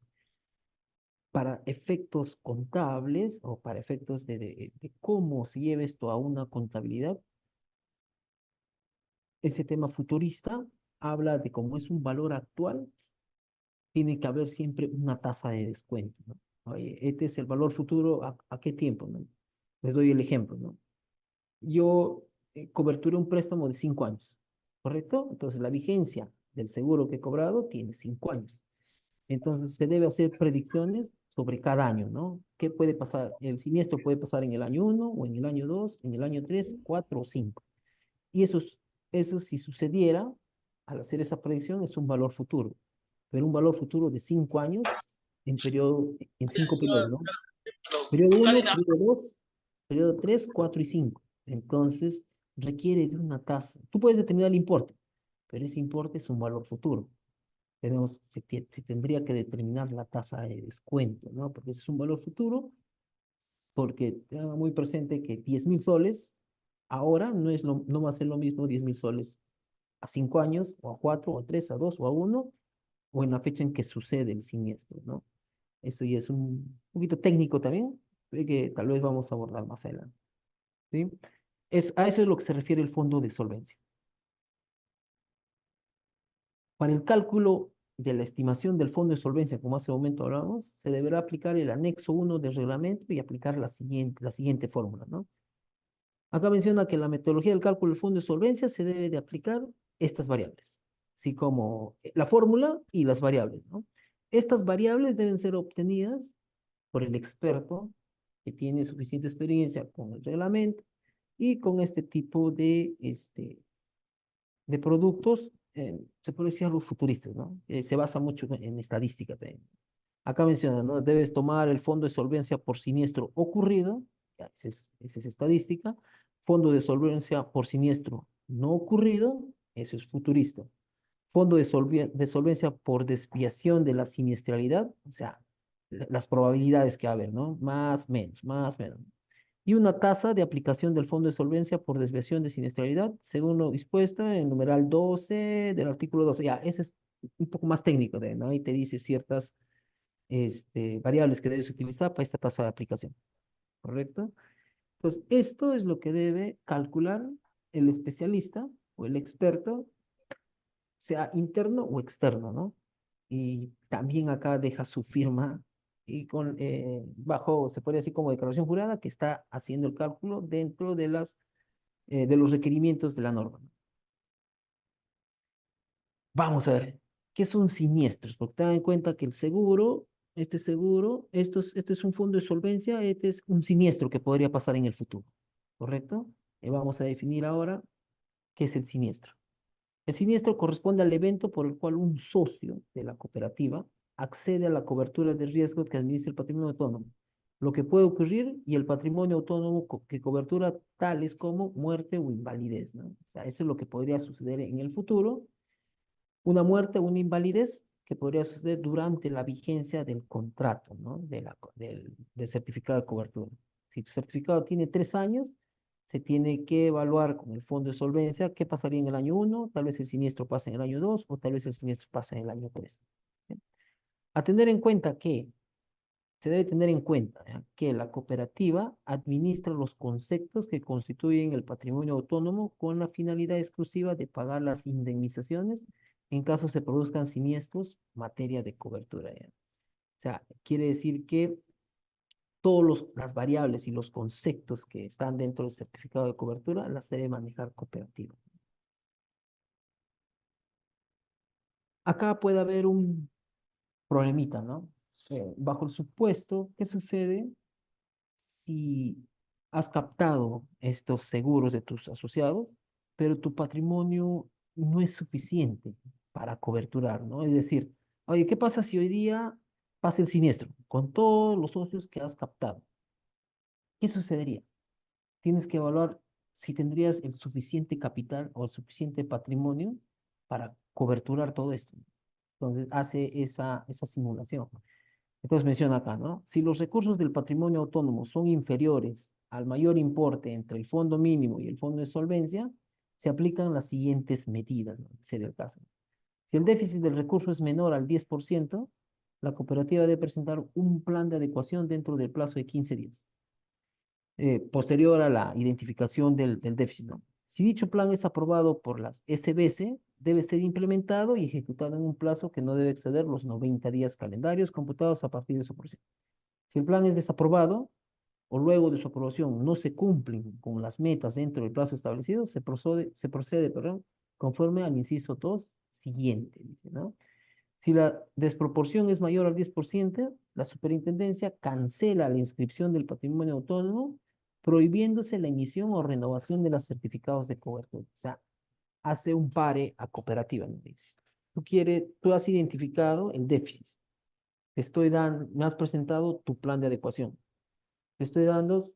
Para efectos contables o para efectos de cómo se lleva esto a una contabilidad, ese tema futurista habla de cómo es un valor actual, tiene que haber siempre una tasa de descuento, ¿no? Oye, este es el valor futuro, ¿a qué tiempo, no? Les doy el ejemplo, ¿no? Yo coberturé un préstamo de 5 años, ¿correcto? Entonces la vigencia del seguro que he cobrado tiene 5 años. Entonces se debe hacer predicciones sobre cada año, ¿no? ¿Qué puede pasar? El siniestro puede pasar en el año 1 o en el año 2, en el año 3, 4 o 5. Y eso si sucediera, al hacer esa predicción, es un valor futuro. Pero un valor futuro de 5 años en 5 periodos, ¿no? Periodo 1, periodo 2, periodo 3, 4 y 5. Entonces, requiere de una tasa. Tú puedes determinar el importe, pero ese importe es un valor futuro. Se tendría que determinar la tasa de descuento, ¿no? Porque ese es un valor futuro, porque tenga muy presente que 10.000 soles ahora no va a ser lo mismo 10.000 soles a 5 años, o a 4, o a 3, a 2, o a 1, o en la fecha en que sucede el siniestro, ¿no? Eso ya es un poquito técnico también, que tal vez vamos a abordar más adelante, ¿sí? A eso es lo que se refiere el fondo de solvencia. Para el cálculo de la estimación del fondo de solvencia, como hace un momento hablamos, se deberá aplicar el anexo 1 del reglamento y aplicar la siguiente fórmula, ¿no? Acá menciona que la metodología del cálculo del fondo de solvencia se debe de aplicar estas variables, así como la fórmula y las variables, ¿no? Estas variables deben ser obtenidas por el experto que tiene suficiente experiencia con el reglamento y con este tipo de productos, se puede decir algo futuristas, ¿no? Se basa mucho en estadística también. Acá menciona, ¿no? Debes tomar el fondo de solvencia por siniestro ocurrido, ya, esa es estadística. Fondo de solvencia por siniestro no ocurrido, eso es futurista. Fondo de solvencia por desviación de la siniestralidad, o sea, las probabilidades que va a haber, ¿no? Más, menos. Y una tasa de aplicación del fondo de solvencia por desviación de siniestralidad, según lo dispuesto en el numeral 12 del artículo 12. Ya, ese es un poco más técnico, ¿no? Ahí te dice ciertas variables que debes utilizar para esta tasa de aplicación, ¿correcto? Entonces, esto es lo que debe calcular el especialista o el experto, sea interno o externo, ¿no? Y también acá deja su firma y bajo, se puede decir como declaración jurada, que está haciendo el cálculo dentro de los requerimientos de la norma. Vamos a ver, ¿qué son siniestros? Porque ten en cuenta que esto es un fondo de solvencia, este es un siniestro que podría pasar en el futuro, ¿correcto? Y vamos a definir ahora qué es el siniestro. El siniestro corresponde al evento por el cual un socio de la cooperativa accede a la cobertura de riesgo que administra el patrimonio autónomo, lo que puede ocurrir y el patrimonio autónomo que cobertura tales como muerte o invalidez, ¿no? O sea, eso es lo que podría suceder en el futuro, una muerte o una invalidez que podría suceder durante la vigencia del contrato, ¿no? Del certificado de cobertura. Si tu certificado tiene 3 años, se tiene que evaluar con el fondo de solvencia qué pasaría en el año 1, tal vez el siniestro pase en el año 2 o tal vez el siniestro pase en el año 3. A tener en cuenta que se debe tener en cuenta, ¿ya?, que la cooperativa administra los conceptos que constituyen el patrimonio autónomo con la finalidad exclusiva de pagar las indemnizaciones en caso se produzcan siniestros, materia de cobertura, ¿ya? O sea, quiere decir que todas las variables y los conceptos que están dentro del certificado de cobertura las debe manejar cooperativa. Acá puede haber un problemita, ¿no? Bajo el supuesto, ¿qué sucede si has captado estos seguros de tus asociados, pero tu patrimonio no es suficiente para coberturar, ¿no? Es decir, oye, ¿qué pasa si hoy día pasa el siniestro con todos los socios que has captado? ¿Qué sucedería? Tienes que evaluar si tendrías el suficiente capital o el suficiente patrimonio para coberturar todo esto. Entonces, hace esa simulación. Entonces menciona acá, ¿no? Si los recursos del patrimonio autónomo son inferiores al mayor importe entre el fondo mínimo y el fondo de solvencia, se aplican las siguientes medidas, ¿no? Sería el caso. Si el déficit del recurso es menor al 10%, la cooperativa debe presentar un plan de adecuación dentro del plazo de 15 días, posterior a la identificación del déficit, ¿no? Si dicho plan es aprobado por las SBS, debe ser implementado y ejecutado en un plazo que no debe exceder los 90 días calendarios computados a partir de su proceso. Si el plan es desaprobado o luego de su aprobación no se cumplen con las metas dentro del plazo establecido, se procede, perdón, conforme al inciso 2 siguiente, dice, ¿no? Si la desproporción es mayor al 10%, la superintendencia cancela la inscripción del patrimonio autónomo, prohibiéndose la emisión o renovación de los certificados de cobertura. O sea, hace un pare a cooperativa, ¿no? Dice, tú has identificado el déficit. Me has presentado tu plan de adecuación. Te estoy dando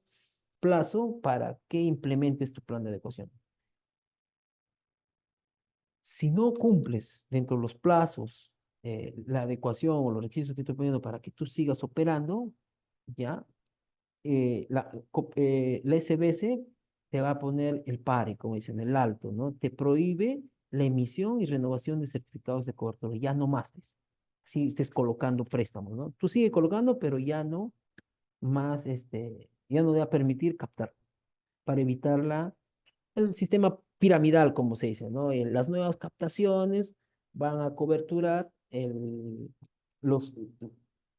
plazo para que implementes tu plan de adecuación. Si no cumples dentro de los plazos, la adecuación o los requisitos que estoy poniendo para que tú sigas operando, ya, la SBS te va a poner el pare, como dicen, el alto, ¿no? Te prohíbe la emisión y renovación de certificados de cobertura, ya no más si estés colocando préstamos, ¿no? Tú sigue colocando, pero ya no más, ya no te va a permitir captar para evitar el sistema piramidal, como se dice, ¿no? Las nuevas captaciones van a coberturar los,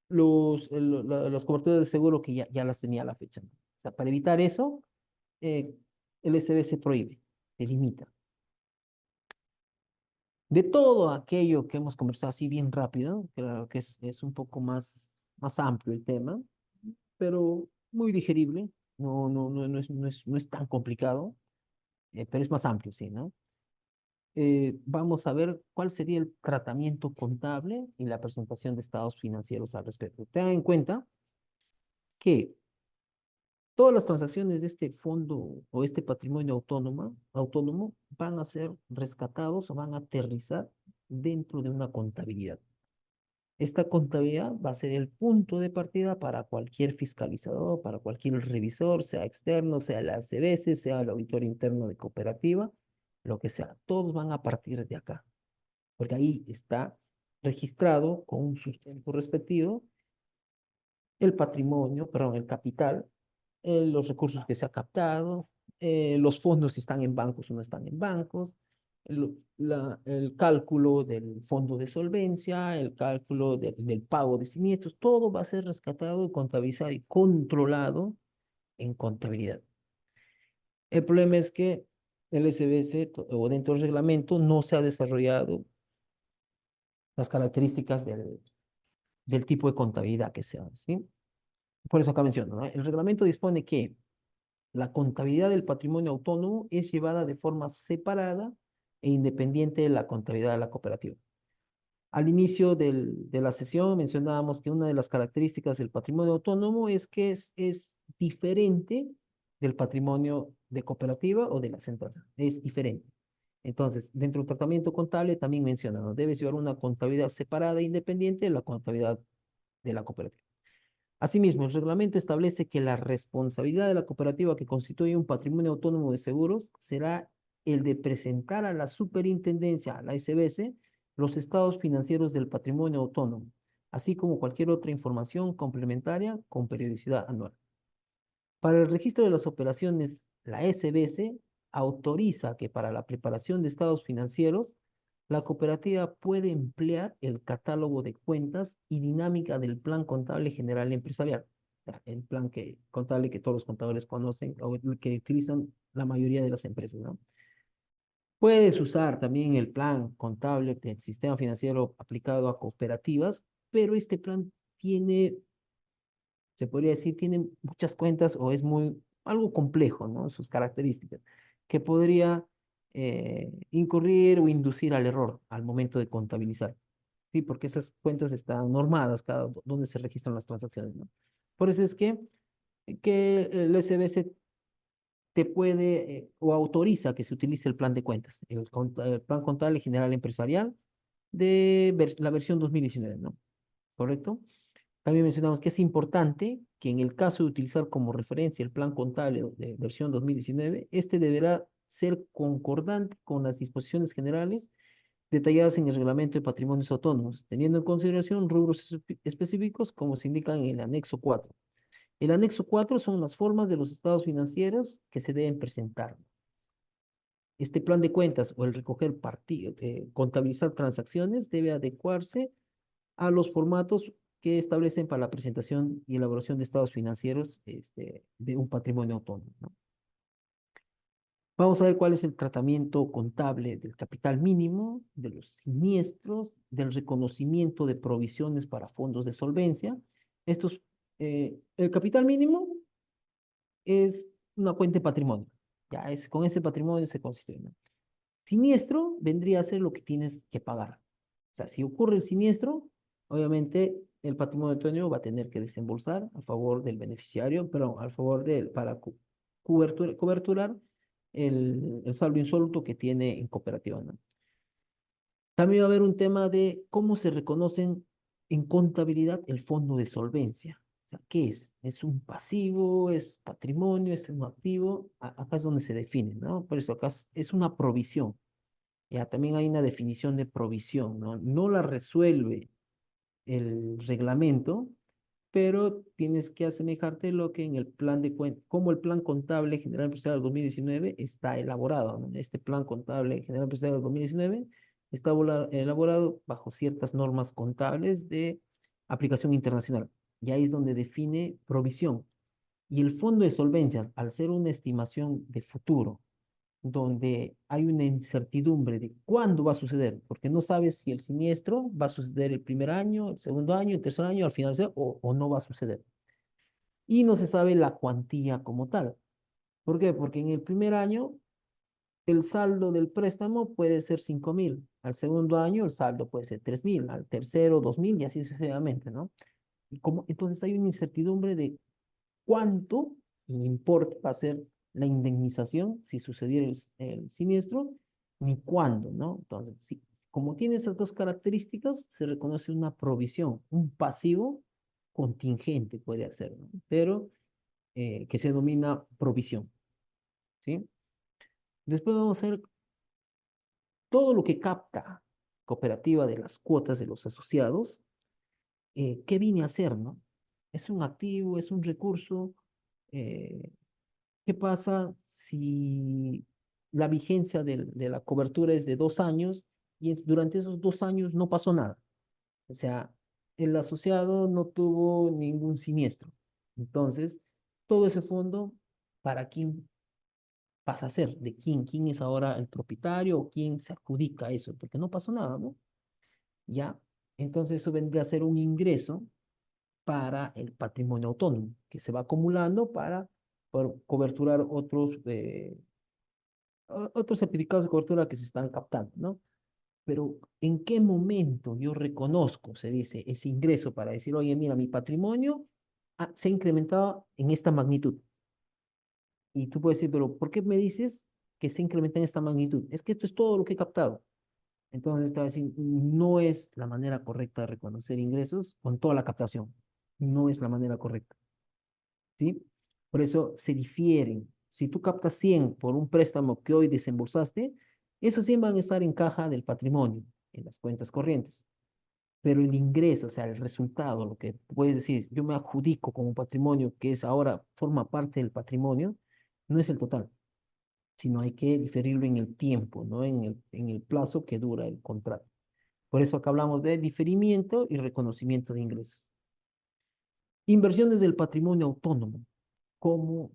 los coberturas de seguro que ya las tenía a la fecha, ¿no? O sea, para evitar eso, eh, el SB se prohíbe, se limita. De todo aquello que hemos conversado así bien rápido, claro que es un poco más amplio el tema, pero muy digerible, no es tan complicado, pero es más amplio, sí, ¿no? Vamos a ver cuál sería el tratamiento contable y la presentación de estados financieros al respecto. Tengan en cuenta que todas las transacciones de este fondo o este patrimonio autónomo van a ser rescatados o van a aterrizar dentro de una contabilidad. Esta contabilidad va a ser el punto de partida para cualquier fiscalizador, para cualquier revisor, sea externo, sea la ACBC, sea el auditor interno de cooperativa, lo que sea. Todos van a partir de acá, porque ahí está registrado con un sustento respectivo el patrimonio, perdón, el capital, los recursos que se ha captado, los fondos si están en bancos o no están en bancos, el cálculo del fondo de solvencia, el cálculo del pago de siniestros, todo va a ser rescatado, contabilizado y controlado en contabilidad. El problema es que el SBS o dentro del reglamento no se ha desarrollado las características del tipo de contabilidad que sea, ¿sí? Por eso acá menciono, ¿no? El reglamento dispone que la contabilidad del patrimonio autónomo es llevada de forma separada e independiente de la contabilidad de la cooperativa. Al inicio de la sesión mencionábamos que una de las características del patrimonio autónomo es que es diferente del patrimonio de cooperativa o de la central. Es diferente. Entonces, dentro del tratamiento contable también menciona, ¿no? Debes llevar una contabilidad separada e independiente de la contabilidad de la cooperativa. Asimismo, el reglamento establece que la responsabilidad de la cooperativa que constituye un patrimonio autónomo de seguros será el de presentar a la superintendencia, a la SBS, los estados financieros del patrimonio autónomo, así como cualquier otra información complementaria con periodicidad anual. Para el registro de las operaciones, la SBS autoriza que para la preparación de estados financieros, la cooperativa puede emplear el catálogo de cuentas y dinámica del plan contable general empresarial, el plan contable que todos los contadores conocen o el que utilizan la mayoría de las empresas, ¿no? Puedes usar también el plan contable del sistema financiero aplicado a cooperativas, pero este plan tiene, se podría decir, tiene muchas cuentas o es muy, algo complejo, ¿no? Sus características, que podría incurrir o inducir al error al momento de contabilizar. Sí, porque esas cuentas están normadas donde se registran las transacciones, ¿no? Por eso es que el SBC te puede o autoriza que se utilice el plan de cuentas, el plan contable general empresarial de la versión 2019, ¿no? ¿Correcto? También mencionamos que es importante que en el caso de utilizar como referencia el plan contable de versión 2019, este deberá ser concordante con las disposiciones generales detalladas en el Reglamento de Patrimonios Autónomos, teniendo en consideración rubros específicos como se indica en el anexo 4. El anexo 4 son las formas de los estados financieros que se deben presentar. Este plan de cuentas o el recoger partido, contabilizar transacciones debe adecuarse a los formatos que establecen para la presentación y elaboración de estados financieros de un patrimonio autónomo, ¿no? Vamos a ver cuál es el tratamiento contable del capital mínimo, de los siniestros, del reconocimiento de provisiones para fondos de solvencia. El capital mínimo es una cuenta de patrimonio. Ya es, con ese patrimonio se constituye, ¿no? Siniestro vendría a ser lo que tienes que pagar. O sea, si ocurre el siniestro, obviamente el patrimonio autónomo va a tener que desembolsar a favor del beneficiario, pero a favor de él, para coberturar el saldo insoluto que tiene en cooperativa, ¿no? También va a haber un tema de cómo se reconocen en contabilidad el fondo de solvencia. O sea, ¿qué es? ¿Es un pasivo? ¿Es patrimonio? ¿Es un activo? Acá es donde se define, ¿no? Por eso acá es una provisión. Ya, también hay una definición de provisión, ¿no? No la resuelve el reglamento, pero tienes que asemejarte lo que en el plan de cuenta, como el plan contable general empresarial 2019 está elaborado, ¿no? Este plan contable general empresarial 2019 está elaborado bajo ciertas normas contables de aplicación internacional. Y ahí es donde define provisión. Y el fondo de solvencia, al ser una estimación de futuro, donde hay una incertidumbre de cuándo va a suceder, porque no sabes si el siniestro va a suceder el primer año, el segundo año, el tercer año, al final, o no va a suceder. Y no se sabe la cuantía como tal. ¿Por qué? Porque en el primer año el saldo del préstamo puede ser 5.000, al segundo año el saldo puede ser 3.000, al tercero 2.000 y así sucesivamente, ¿no? Y como, entonces hay una incertidumbre de cuánto importe va a ser la indemnización si sucediera el siniestro, ni cuándo, ¿no? Entonces, sí, como tiene esas dos características, se reconoce una provisión, un pasivo contingente puede ser, ¿no? Pero que se denomina provisión, ¿sí? Después vamos a ver todo lo que capta cooperativa de las cuotas de los asociados, ¿qué viene a hacer, no? ¿Es un activo, es un recurso? Eh, ¿Qué pasa si la vigencia de la cobertura es de 2 años y durante esos 2 años no pasó nada? O sea, el asociado no tuvo ningún siniestro. Entonces, todo ese fondo, ¿para quién pasa a ser? ¿De quién? ¿Quién es ahora el propietario o quién se adjudica eso? Porque no pasó nada, ¿no? ¿Ya? Entonces, eso vendría a ser un ingreso para el patrimonio autónomo, que se va acumulando para coberturar otros certificados de cobertura que se están captando, ¿no? Pero ¿en qué momento yo reconozco, se dice, ese ingreso para decir, oye, mira, mi patrimonio se ha incrementado en esta magnitud? Y tú puedes decir, pero ¿por qué me dices que se incrementa en esta magnitud? Es que esto es todo lo que he captado. Entonces, te va a decir, no es la manera correcta de reconocer ingresos con toda la captación. No es la manera correcta, ¿sí? Por eso se difieren. Si tú captas 100 por un préstamo que hoy desembolsaste, esos 100 van a estar en caja del patrimonio, en las cuentas corrientes. Pero el ingreso, o sea, el resultado, lo que puedes decir, yo me adjudico como patrimonio que es ahora, forma parte del patrimonio, no es el total, sino hay que diferirlo en el tiempo, ¿no? En el plazo que dura el contrato. Por eso acá hablamos de diferimiento y reconocimiento de ingresos. Inversiones del patrimonio autónomo. ¿Cómo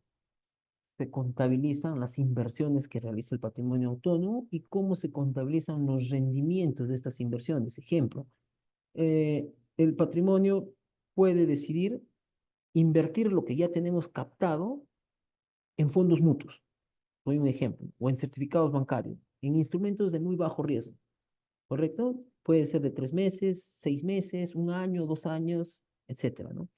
se contabilizan las inversiones que realiza el patrimonio autónomo y cómo se contabilizan los rendimientos de estas inversiones. Ejemplo, el patrimonio puede decidir invertir lo que ya tenemos captado en fondos mutuos, doy un ejemplo, o en certificados bancarios, en instrumentos de muy bajo riesgo, ¿correcto? Puede ser de 3 meses, 6 meses, un año, 2 años, etcétera, ¿no?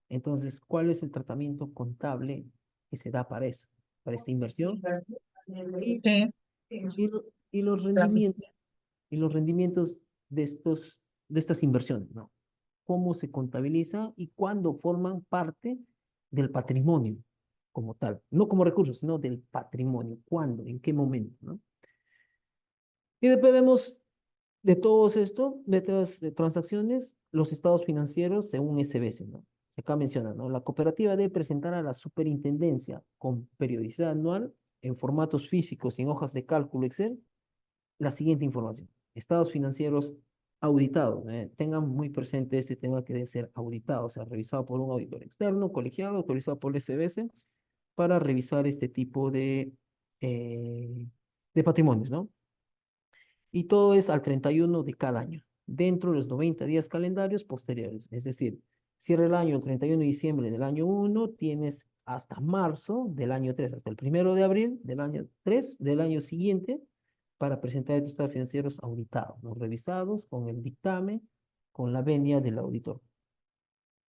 Entonces, ¿cuál es el tratamiento contable que se da para eso, para esta inversión? Y, Sí, y, y los gracias. rendimientos, y los rendimientos de estas inversiones, ¿no? Cómo se contabiliza y cuándo forman parte del patrimonio como tal, no como recursos, sino del patrimonio, cuándo, en qué momento, ¿no? Y después vemos de todos esto, de todas las transacciones, los estados financieros según SBS, ¿no? Acá menciona, ¿no? La cooperativa debe presentar a la superintendencia con periodicidad anual en formatos físicos y en hojas de cálculo Excel la siguiente información. Estados financieros auditados. Tengan muy presente este tema que debe ser auditado, o sea, revisado por un auditor externo, colegiado, autorizado por el SBS, para revisar este tipo de patrimonios, ¿no? Y todo es al 31 de cada año, dentro de los 90 días calendarios posteriores. Es decir, cierra el año el 31 de diciembre del año 1, tienes hasta marzo del año 3, hasta el 1 de abril del año 3 del año siguiente, para presentar tus estados financieros auditados, los revisados con el dictamen, con la venia del auditor.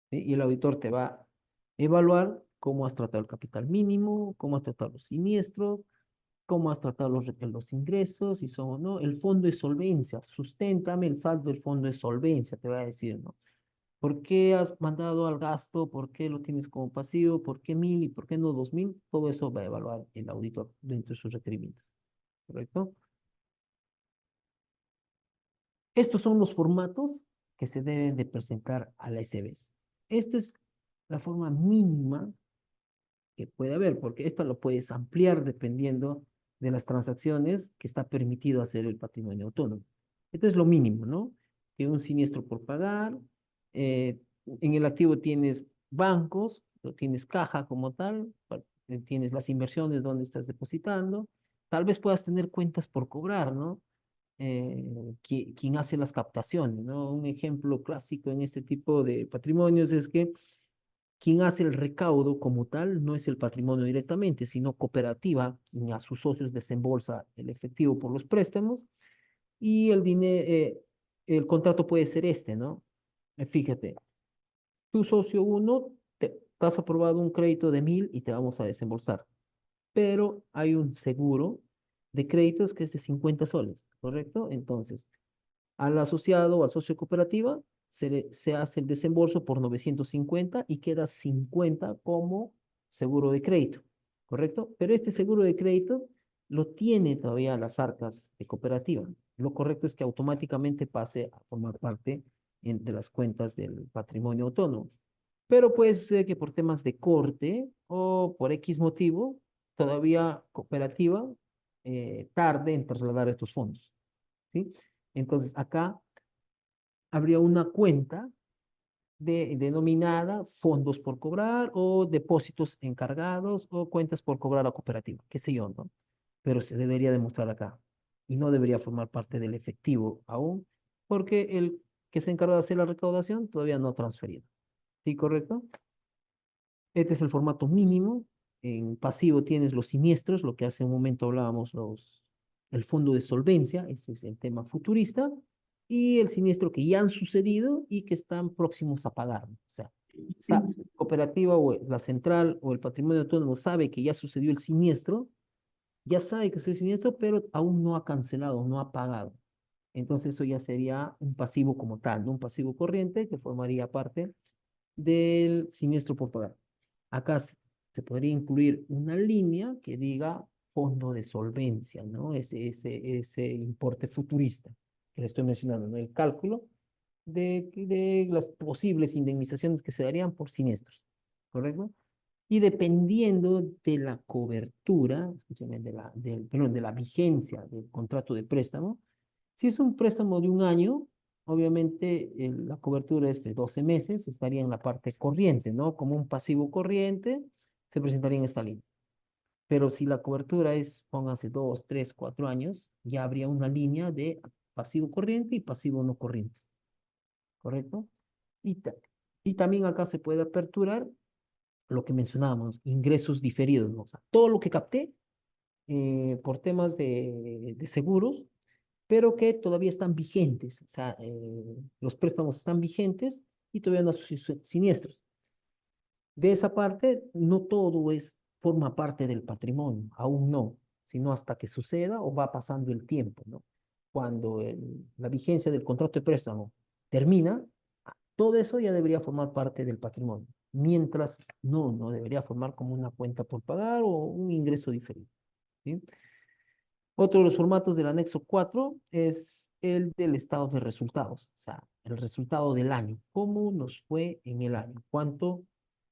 ¿Sí? Y el auditor te va a evaluar cómo has tratado el capital mínimo, cómo has tratado los siniestros, cómo has tratado los ingresos, si son o no, el fondo de solvencia, susténtame el saldo del fondo de solvencia, te va a decir, ¿no? ¿Por qué has mandado al gasto? ¿Por qué lo tienes como pasivo? ¿Por qué 1.000 y por qué no 2.000? Todo eso va a evaluar el auditor dentro de sus requerimientos, ¿correcto? Estos son los formatos que se deben de presentar a la SBS. Esta es la forma mínima que puede haber, porque esto lo puedes ampliar dependiendo de las transacciones que está permitido hacer el patrimonio autónomo. Esto es lo mínimo, ¿no? Que un siniestro por pagar, en el activo tienes bancos, tienes caja como tal, tienes las inversiones donde estás depositando, tal vez puedas tener cuentas por cobrar, ¿no? Quien hace las captaciones, ¿no? Un ejemplo clásico en este tipo de patrimonios es que quien hace el recaudo como tal no es el patrimonio directamente, sino cooperativa, quien a sus socios desembolsa el efectivo por los préstamos y el dinero, el contrato puede ser este, ¿no? Fíjate, tu socio uno, te has aprobado un crédito de 1.000 y te vamos a desembolsar, pero hay un seguro de créditos que es de 50 soles, ¿correcto? Entonces, al asociado o al socio cooperativa se hace el desembolso por 950 y queda 50 como seguro de crédito, ¿correcto? Pero este seguro de crédito lo tiene todavía las arcas de cooperativa. Lo correcto es que automáticamente pase a formar parte de las cuentas del patrimonio autónomo. Pero puede ser que por temas de corte o por X motivo, todavía cooperativa tarde en trasladar estos fondos, ¿sí? Entonces, acá habría una cuenta denominada fondos por cobrar o depósitos encargados o cuentas por cobrar a cooperativa, qué sé yo, ¿no? Pero se debería demostrar acá y no debería formar parte del efectivo aún, porque el que se encarga de hacer la recaudación todavía no ha transferido. ¿Sí, correcto? Este es el formato mínimo. En pasivo tienes los siniestros, lo que hace un momento hablábamos, el fondo de solvencia, ese es el tema futurista, y el siniestro que ya han sucedido y que están próximos a pagar. O sea, cooperativa o la central o el patrimonio autónomo sabe que ya sucedió el siniestro, ya sabe que es el siniestro, pero aún no ha cancelado, no ha pagado. Entonces eso ya sería un pasivo como tal, ¿no? Un pasivo corriente que formaría parte del siniestro por pagar. Acá se podría incluir una línea que diga fondo de solvencia, ¿no? Ese importe futurista que le estoy mencionando, ¿no? El cálculo de las posibles indemnizaciones que se darían por siniestros, ¿correcto? Y dependiendo de la cobertura, escúchame, perdón, de la vigencia del contrato de préstamo, si es un préstamo de un año, obviamente la cobertura es de 12 meses, estaría en la parte corriente, ¿no? Como un pasivo corriente, se presentaría en esta línea. Pero si la cobertura es, pónganse, 2, 3, 4 años, ya habría una línea de pasivo corriente y pasivo no corriente, ¿correcto? Y, y también acá se puede aperturar lo que mencionábamos, ingresos diferidos, ¿no? O sea, todo lo que capté por temas de seguros, pero que todavía están vigentes, o sea, los préstamos están vigentes y todavía no son siniestros. De esa parte, no todo forma parte del patrimonio, aún no, sino hasta que suceda o va pasando el tiempo, ¿no? Cuando la vigencia del contrato de préstamo termina, todo eso ya debería formar parte del patrimonio. Mientras no debería formar como una cuenta por pagar o un ingreso diferido, ¿sí? Otro de los formatos del anexo 4 es el del estado de resultados, o sea, el resultado del año. ¿Cómo nos fue en el año? ¿Cuánto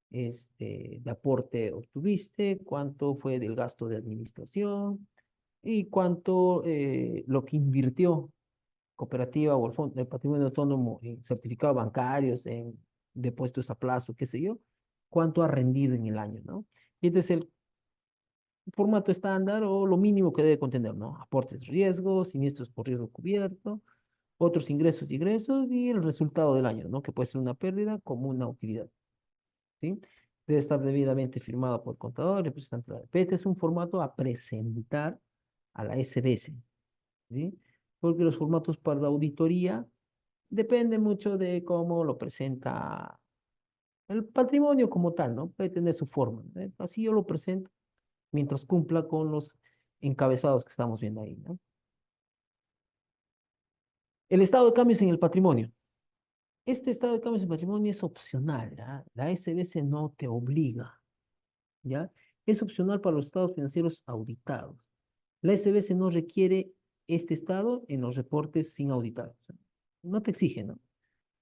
de aporte obtuviste? ¿Cuánto fue del gasto de administración? ¿Y cuánto lo que invirtió cooperativa o el fondo de patrimonio autónomo en certificados bancarios, en depósitos a plazo, qué sé yo? ¿Cuánto ha rendido en el año, no? Y este es el formato estándar o lo mínimo que debe contener, ¿no? Aportes de riesgos, siniestros por riesgo cubierto, otros ingresos y egresos y el resultado del año, ¿no? Que puede ser una pérdida como una utilidad, ¿sí? Debe estar debidamente firmado por el contador, representante de la APP. Este es un formato a presentar a la SBS, ¿sí? Porque los formatos para la auditoría dependen mucho de cómo lo presenta el patrimonio como tal, ¿no? Puede tener su forma, ¿no? Así yo lo presento mientras cumpla con los encabezados que estamos viendo ahí, ¿no? El estado de cambios en el patrimonio. Este estado de cambios en el patrimonio es opcional, ¿ya? La SBS no te obliga, ¿ya? Es opcional para los estados financieros auditados. La SBS no requiere este estado en los reportes sin auditar. O sea, no te exige, ¿no?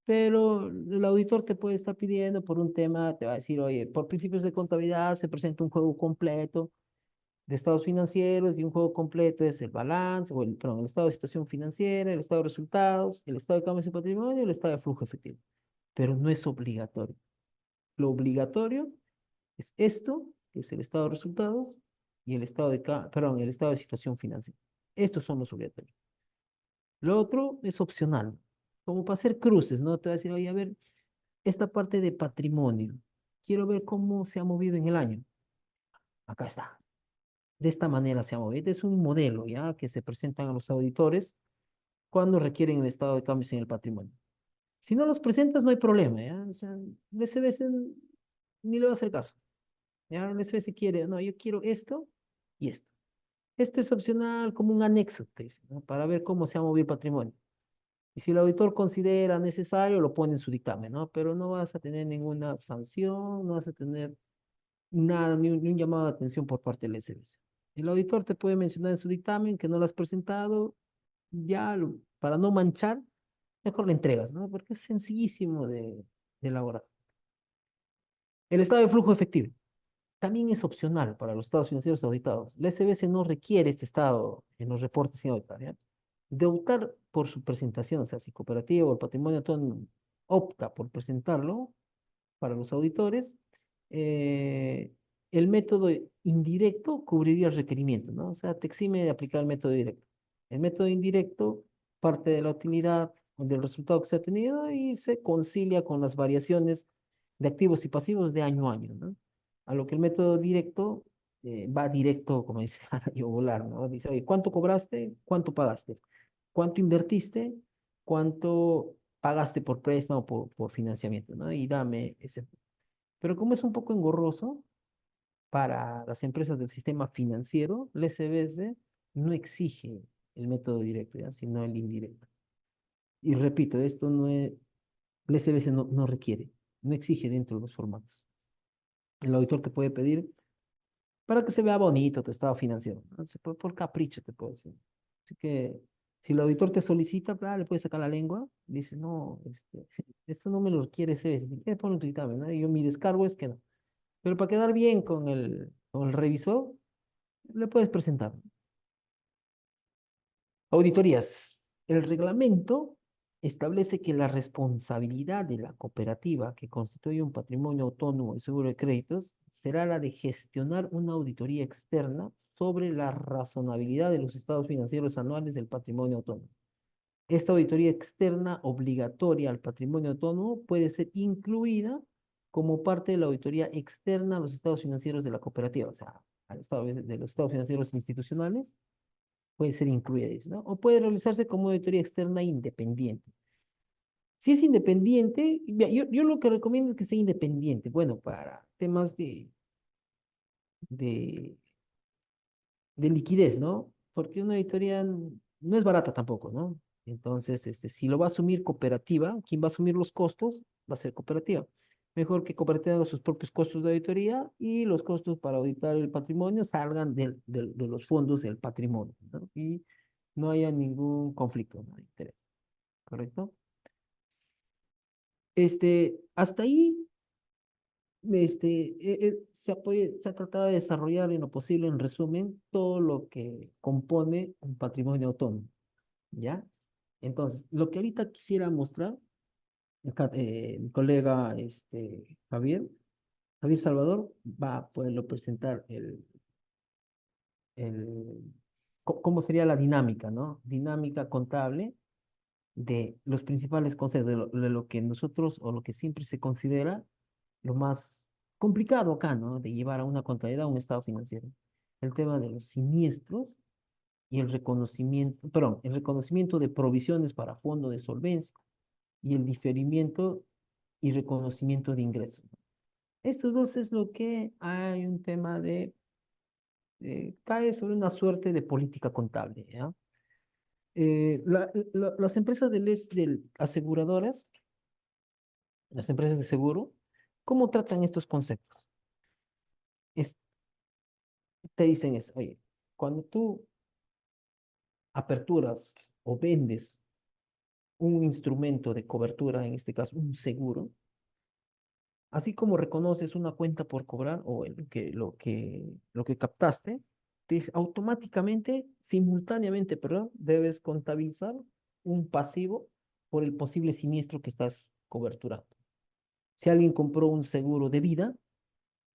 Pero el auditor te puede estar pidiendo por un tema, te va a decir, oye, por principios de contabilidad se presenta un juego completo de estados financieros y un juego completo es el balance, o perdón, el estado de situación financiera, el estado de resultados, el estado de cambios y patrimonio y el estado de flujo efectivo. Pero no es obligatorio. Lo obligatorio es esto, que es el estado de resultados, y el estado perdón, el estado de situación financiera. Estos son los obligatorios. Lo otro es opcional, como para hacer cruces, ¿no? Te va a decir, oye, a ver, esta parte de patrimonio, quiero ver cómo se ha movido en el año. Acá está. De esta manera se ha movido. Este es un modelo, ¿ya? Que se presentan a los auditores cuando requieren el estado de cambios en el patrimonio. Si no los presentas, no hay problema, ¿ya? O sea, el SBS ni le va a hacer caso. ¿Ya? El SBS quiere, no, yo quiero esto y esto. Esto es opcional como un anexo, te dice, ¿no? Para ver cómo se ha movido el patrimonio. Y si el auditor considera necesario, lo pone en su dictamen, ¿no? Pero no vas a tener ninguna sanción, no vas a tener nada, ni un llamado de atención por parte del SBS. El auditor te puede mencionar en su dictamen que no lo has presentado, ya para no manchar, mejor le entregas, ¿no? Porque es sencillísimo de elaborar. El estado de flujo efectivo también es opcional para los estados financieros auditados. La SBS no requiere este estado en los reportes sin auditar, ¿ya? De optar por su presentación, o sea, si cooperativa o el patrimonio autónomo opta por presentarlo para los auditores, eh, el método indirecto cubriría el requerimiento, ¿no? O sea, te exime de aplicar el método directo. El método indirecto parte de la utilidad o del resultado que se ha tenido y se concilia con las variaciones de activos y pasivos de año a año, ¿no? A lo que el método directo va directo, como dice a la volar, ¿no? Dice, oye, ¿cuánto cobraste? ¿Cuánto pagaste? ¿Cuánto invertiste? ¿Cuánto pagaste por préstamo, por financiamiento, ¿no? Y dame ese. Pero como es un poco engorroso para las empresas del sistema financiero, el SBS no exige el método directo, ¿ya? Sino el indirecto. Y repito, esto no es, el SBS no requiere, no exige dentro de los formatos. El auditor te puede pedir para que se vea bonito tu estado financiero, ¿no? Por capricho te puedo decir. Así que si el auditor te solicita, le puedes sacar la lengua, dice, no, esto no me lo quiere SBS, si quieres ponlo en tu dictamen, ¿no? Y yo mi descargo es que no. Pero para quedar bien con el revisor, le puedes presentar. Auditorías. El reglamento establece que la responsabilidad de la cooperativa que constituye un patrimonio autónomo y seguro de créditos será la de gestionar una auditoría externa sobre la razonabilidad de los estados financieros anuales del patrimonio autónomo. Esta auditoría externa obligatoria al patrimonio autónomo puede ser incluida como parte de la auditoría externa a los estados financieros de la cooperativa, o sea, al estado de los estados financieros institucionales, puede ser incluida, ¿no? O puede realizarse como auditoría externa independiente. Si es independiente, yo lo que recomiendo es que sea independiente. Bueno, para temas de, de liquidez, ¿no? Porque una auditoría no es barata tampoco, ¿no? Entonces, si lo va a asumir cooperativa, ¿quién va a asumir los costos? Va a ser cooperativa. Mejor que cooperativa haga sus propios costos de auditoría y los costos para auditar el patrimonio salgan de los fondos del patrimonio, ¿no? Y no haya ningún conflicto, ¿no?, de interés, ¿correcto? Hasta ahí se ha tratado de desarrollar en lo posible, en resumen, todo lo que compone un patrimonio autónomo, ¿ya? Entonces, lo que ahorita quisiera mostrar, acá, mi colega Javier Salvador, va a poderlo presentar cómo sería la dinámica, ¿no? Dinámica contable de los principales conceptos, de lo que nosotros, o lo que siempre se considera lo más complicado acá, ¿no? De llevar a una contabilidad, a un estado financiero. El tema de los siniestros y el reconocimiento de provisiones para fondo de solvencia y el diferimiento y reconocimiento de ingresos. Estos dos es lo que hay un tema cae sobre una suerte de política contable, ¿ya? Las empresas aseguradoras, las empresas de seguro, ¿cómo tratan estos conceptos? Es, te dicen oye, cuando tú aperturas o vendes un instrumento de cobertura, en este caso un seguro, así como reconoces una cuenta por cobrar o lo que captaste, automáticamente, simultáneamente, perdón, debes contabilizar un pasivo por el posible siniestro que estás coberturando. Si alguien compró un seguro de vida,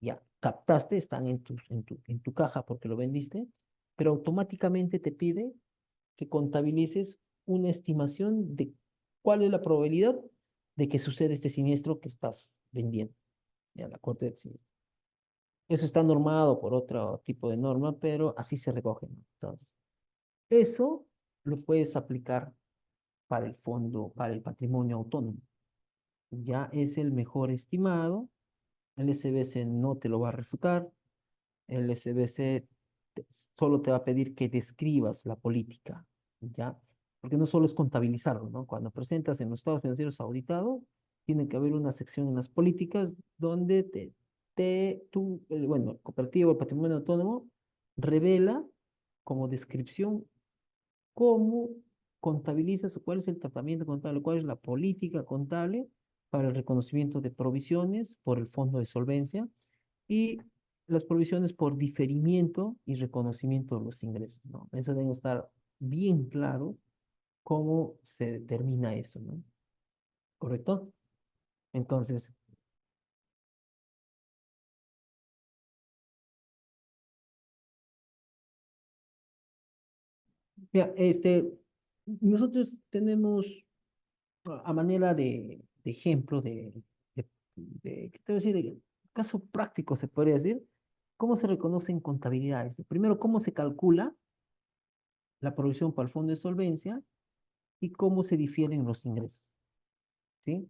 ya captaste, están en tu caja porque lo vendiste, pero automáticamente te pide que contabilices una estimación de cuál es la probabilidad de que suceda este siniestro que estás vendiendo, ya la corte del siniestro. Eso está normado por otro tipo de norma, pero así se recoge, ¿no? Entonces, eso lo puedes aplicar para el fondo, para el patrimonio autónomo. Ya es el mejor estimado, el SBC no te lo va a refutar, el SBC te- solo te va a pedir que describas la política, ¿ya? Porque no solo es contabilizarlo, ¿no? Cuando presentas en los estados financieros auditados, tiene que haber una sección en las políticas donde bueno, el cooperativo, el patrimonio autónomo, revela como descripción cómo contabilizas o cuál es el tratamiento contable, cuál es la política contable para el reconocimiento de provisiones por el fondo de solvencia y las provisiones por diferimiento y reconocimiento de los ingresos, ¿no? Eso debe estar bien claro cómo se determina eso, ¿no? ¿Correcto? Entonces, mira, nosotros tenemos a manera de ejemplo, ¿qué te voy a decir? De caso práctico, se podría decir, ¿cómo se reconoce en contabilidad esto? Primero, ¿cómo se calcula la provisión para el fondo de solvencia y cómo se difieren los ingresos? ¿Sí?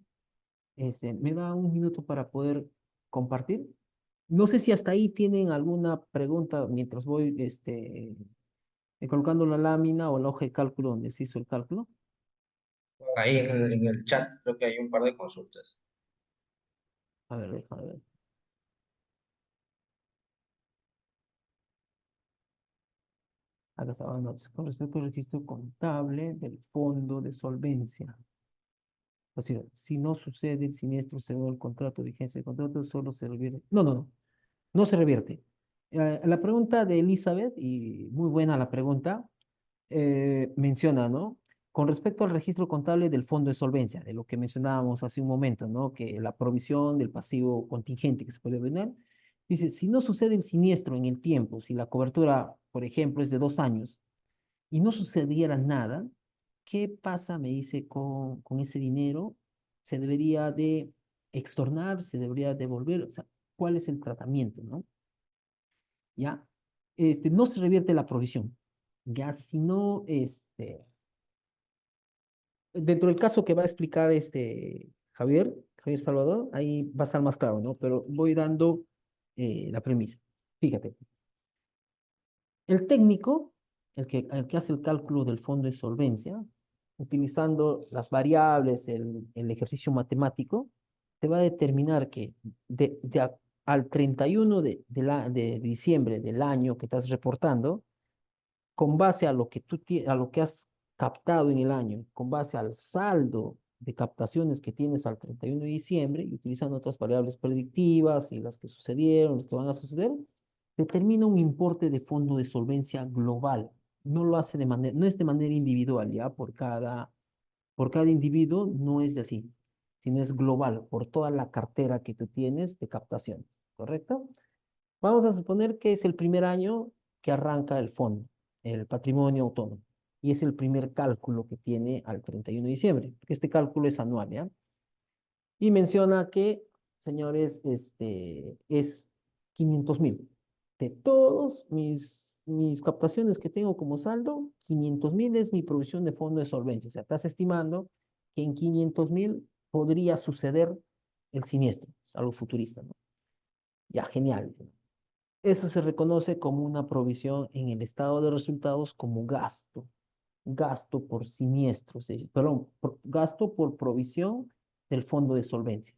¿Me da un minuto para poder compartir? No sé si hasta ahí tienen alguna pregunta mientras voy colocando la lámina o la hoja de cálculo donde se hizo el cálculo. Ahí en el chat creo que hay un par de consultas. A ver, déjame ver. Acá estaban notas. Con respecto al registro contable del fondo de solvencia. O sea, si no sucede el siniestro según el contrato, vigencia del contrato, solo se revierte. No, no, no. No se revierte. La pregunta de Elizabeth, y muy buena la pregunta, menciona, ¿no? Con respecto al registro contable del fondo de solvencia, de lo que mencionábamos hace un momento, ¿no? Que la provisión del pasivo contingente que se puede vender, Dice, si no sucede el siniestro en el tiempo, si la cobertura, por ejemplo, es de 2 años y no sucediera nada, ¿qué pasa? Me dice con ese dinero. ¿Se debería de extornar? ¿Se debería devolver? O sea, ¿cuál es el tratamiento, no? ¿Ya? No se revierte la provisión. Ya, si no, dentro del caso que va a explicar Javier Salvador, ahí va a estar más claro, ¿no? Pero voy dando la premisa. Fíjate, el técnico, el que hace el cálculo del fondo de solvencia, utilizando las variables, el ejercicio matemático, te va a determinar que al 31 de diciembre del año que estás reportando, con base a lo que a lo que has captado en el año, con base al saldo de captaciones que tienes al 31 de diciembre, y utilizando otras variables predictivas y las que sucedieron, las que van a suceder, determina un importe de fondo de solvencia global. No lo hace de manera, no es de manera individual, ya por cada individuo no es de así, sino es global, por toda la cartera que tú tienes de captaciones, ¿correcto? Vamos a suponer que es el primer año que arranca el fondo, el patrimonio autónomo, y es el primer cálculo que tiene al 31 de diciembre, porque este cálculo es anual, ¿ya? Y menciona que, señores, es 500.000. De todos mis captaciones que tengo como saldo, 500.000 es mi provisión de fondo de solvencia. O sea, estás estimando que en 500.000 podría suceder el siniestro, algo futurista, ¿no? Ya, genial. Eso se reconoce como una provisión en el estado de resultados como gasto por siniestros, perdón, gasto por provisión del fondo de solvencia,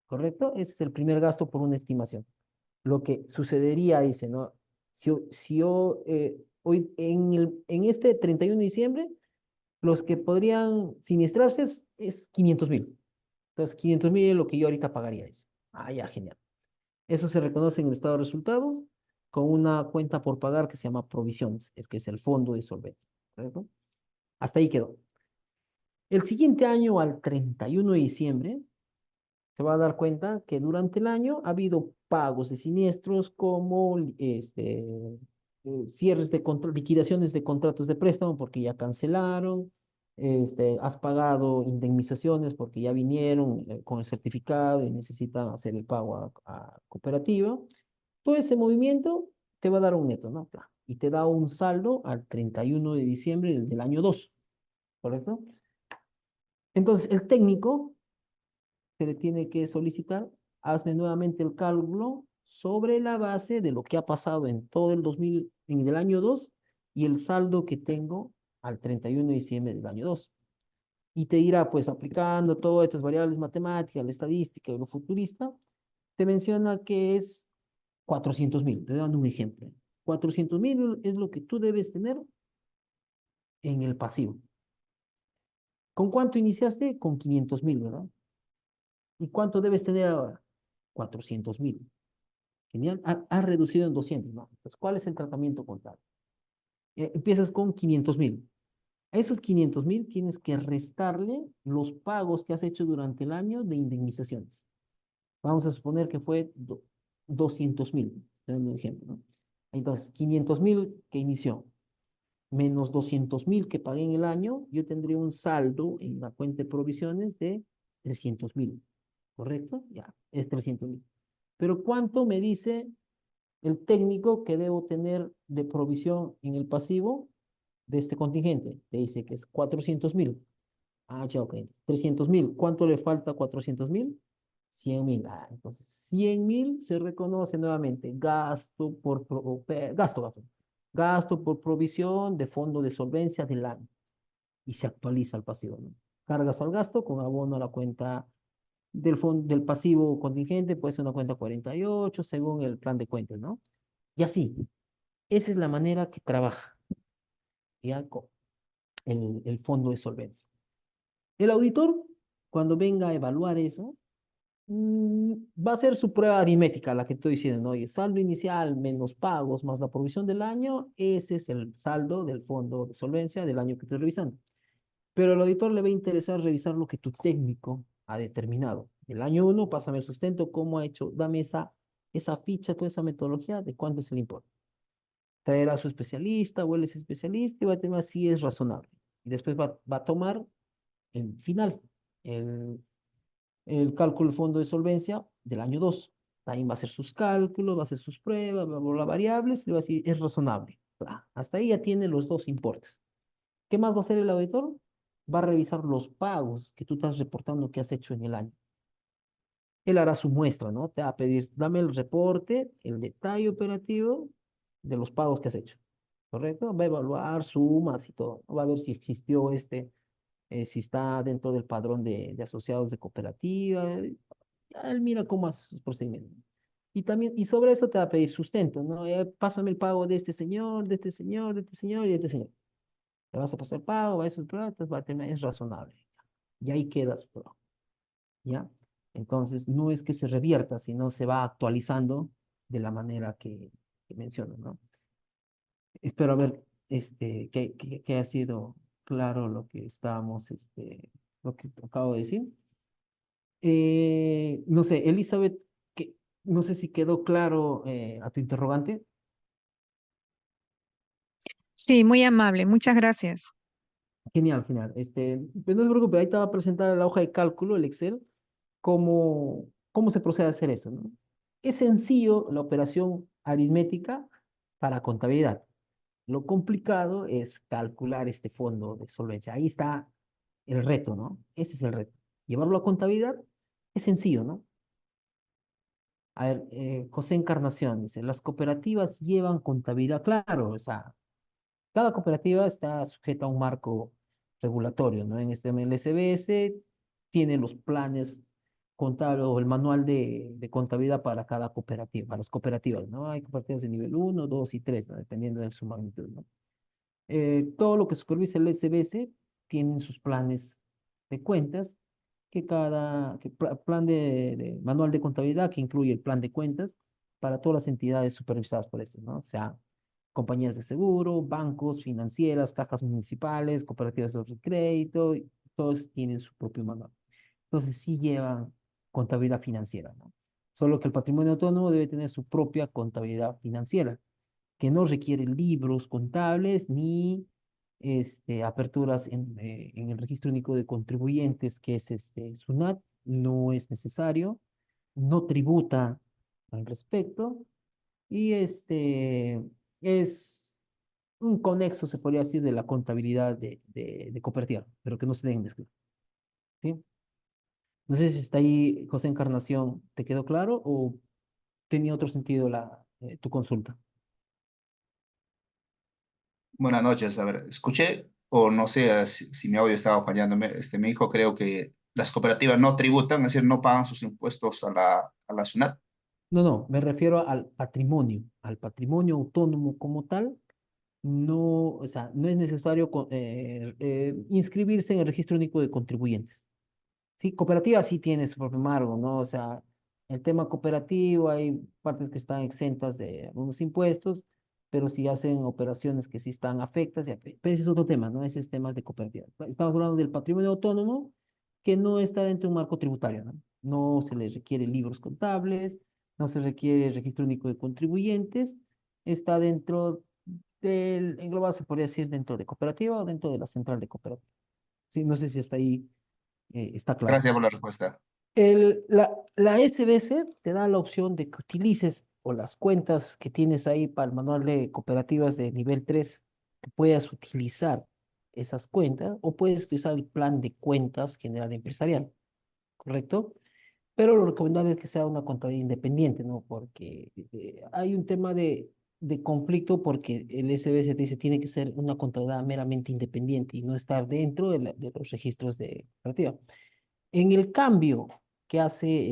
¿correcto? Ese es el primer gasto por una estimación. Lo que sucedería, dice, ¿no? Si yo hoy, en este 31 de diciembre, los que podrían siniestrarse es 500.000. Entonces, 500.000 es lo que yo ahorita pagaría, dice. Ah, ya, genial. Eso se reconoce en el estado de resultados con una cuenta por pagar que se llama provisiones, es que es el fondo de solvencia, ¿correcto? Hasta ahí quedó. El siguiente año, al 31 de diciembre, se va a dar cuenta que durante el año ha habido pagos de siniestros como cierres de liquidaciones de contratos de préstamo porque ya cancelaron, has pagado indemnizaciones porque ya vinieron con el certificado y necesitan hacer el pago a cooperativa. Todo ese movimiento te va a dar un neto, ¿no? Y te da un saldo al 31 de diciembre del año 2, ¿correcto? Entonces, el técnico se le tiene que solicitar, hazme nuevamente el cálculo sobre la base de lo que ha pasado en todo el 2000, en el año 2 y el saldo que tengo al 31 de diciembre del año 2. Y te irá, pues, aplicando todas estas variables matemáticas, la estadística y lo futurista, te menciona que es 400.000. Te dando un ejemplo. 400.000 es lo que tú debes tener en el pasivo. ¿Con cuánto iniciaste? Con 500.000, ¿verdad? ¿Y cuánto debes tener ahora? 400.000. Genial. Ha reducido en 200, ¿no? Entonces, ¿cuál es el tratamiento contable? Empiezas con 500.000. A esos 500.000 tienes que restarle los pagos que has hecho durante el año de indemnizaciones. Vamos a suponer que fue 200.000. Estoy dando un ejemplo, ¿no? Entonces, 500.000 que inició, menos 200.000 que pagué en el año, yo tendría un saldo en la cuenta de provisiones de 300.000. ¿Correcto? Ya, es 300.000. Pero ¿cuánto me dice el técnico que debo tener de provisión en el pasivo de este contingente? Te dice que es 400.000. Ah, ya, ok. 300.000. ¿Cuánto le falta a 400.000? 100.000. Ah, entonces 100.000 se reconoce nuevamente gasto por provisión de fondo de solvencia del año y se actualiza el pasivo, ¿no? Cargas al gasto con abono a la cuenta del pasivo contingente, puede ser una cuenta 48 según el plan de cuentas, ¿no? Y así, esa es la manera que trabaja ya con el fondo de solvencia. El auditor, cuando venga a evaluar eso, va a hacer su prueba aritmética, la que estoy diciendo, ¿no? Y saldo inicial menos pagos más la provisión del año, ese es el saldo del fondo de solvencia del año que estoy revisando. Pero al auditor le va a interesar revisar lo que tu técnico ha determinado. El año 1, pásame el sustento, cómo ha hecho, dame esa ficha, toda esa metodología de cuánto es el importe. Traerá a su especialista o él es especialista y va a tener si es razonable. Y después va a tomar el final, el, el cálculo del fondo de solvencia del año 2. Ahí va a hacer sus cálculos, va a hacer sus pruebas, va a evaluar variables y va a decir, es razonable. Hasta ahí ya tiene los dos importes. ¿Qué más va a hacer el auditor? Va a revisar los pagos que tú estás reportando que has hecho en el año. Él hará su muestra, ¿no? Te va a pedir, dame el reporte, el detalle operativo de los pagos que has hecho, ¿correcto? Va a evaluar sumas y todo. Va a ver si existió si está dentro del padrón de asociados de cooperativa. Ya él mira cómo hace sus procedimientos. Y también, y sobre eso te va a pedir sustento, ¿no? Pásame el pago de este señor, de este señor, de este señor y de este señor. Le vas a pasar el pago, va a sus pruebas, va a tener, es razonable. Y ahí queda su prueba, ¿ya? Entonces, no es que se revierta, sino se va actualizando de la manera que menciono, ¿no? Espero haber, que ha sido claro lo que estábamos, lo que acabo de decir. No sé, Elizabeth, no sé si quedó claro a tu interrogante. Sí, muy amable, muchas gracias. Genial, genial. Pues no se preocupe, ahí te va a presentar la hoja de cálculo, el Excel, cómo se procede a hacer eso, ¿no? Es sencillo la operación aritmética para contabilidad. Lo complicado es calcular este fondo de solvencia. Ahí está el reto, ¿no? Ese es el reto. Llevarlo a contabilidad es sencillo, ¿no? A ver, José Encarnación dice, las cooperativas llevan contabilidad, claro, o sea, cada cooperativa está sujeta a un marco regulatorio, ¿no? En este MLSBS tiene los planes contables o el manual de contabilidad para cada cooperativa, para las cooperativas, ¿no? Hay cooperativas de nivel uno 2 y 3, ¿no? Dependiendo de su magnitud, ¿no? Todo lo que supervisa el SBS tienen sus planes de cuentas, plan de manual de contabilidad que incluye el plan de cuentas para todas las entidades supervisadas por este, ¿no? O sea, compañías de seguro, bancos, financieras, cajas municipales, cooperativas de crédito, todos tienen su propio manual. Entonces sí llevan contabilidad financiera, ¿no? Solo que el patrimonio autónomo debe tener su propia contabilidad financiera que no requiere libros contables ni aperturas en el registro único de contribuyentes, que es SUNAT, no es necesario, no tributa al respecto y es un conexo, se podría decir, de la contabilidad de cooperativa, pero que no se deben mezclar, ¿sí? No sé si está ahí, José Encarnación, ¿te quedó claro o tenía otro sentido tu consulta? Buenas noches. A ver, escuché, o no sé si mi audio estaba fallándome. Me dijo, creo que las cooperativas no tributan, es decir, no pagan sus impuestos a la SUNAT. No, no, me refiero al patrimonio autónomo como tal. No, o sea, no es necesario inscribirse en el registro único de contribuyentes. Sí, cooperativa sí tiene su propio marco, ¿no? O sea, el tema cooperativo, hay partes que están exentas de algunos impuestos, pero si hacen operaciones que sí están afectas, pero ese es otro tema, ¿no? Ese es temas de cooperativa. Estamos hablando del patrimonio autónomo que no está dentro de un marco tributario, ¿no? No se les requiere libros contables, no se requiere registro único de contribuyentes, está dentro englobado se podría decir dentro de cooperativa o dentro de la central de cooperativa. Sí, no sé si hasta ahí está claro. Gracias por la respuesta. La SBS te da la opción de que utilices o las cuentas que tienes ahí para el manual de cooperativas de nivel 3 que puedas utilizar esas cuentas o puedes utilizar el plan de cuentas general empresarial, ¿correcto? Pero lo recomendable es que sea una contabilidad independiente, ¿no? Porque hay un tema de conflicto porque el SBS te dice tiene que ser una contabilidad meramente independiente y no estar dentro de los registros de cooperativa. En el cambio que hace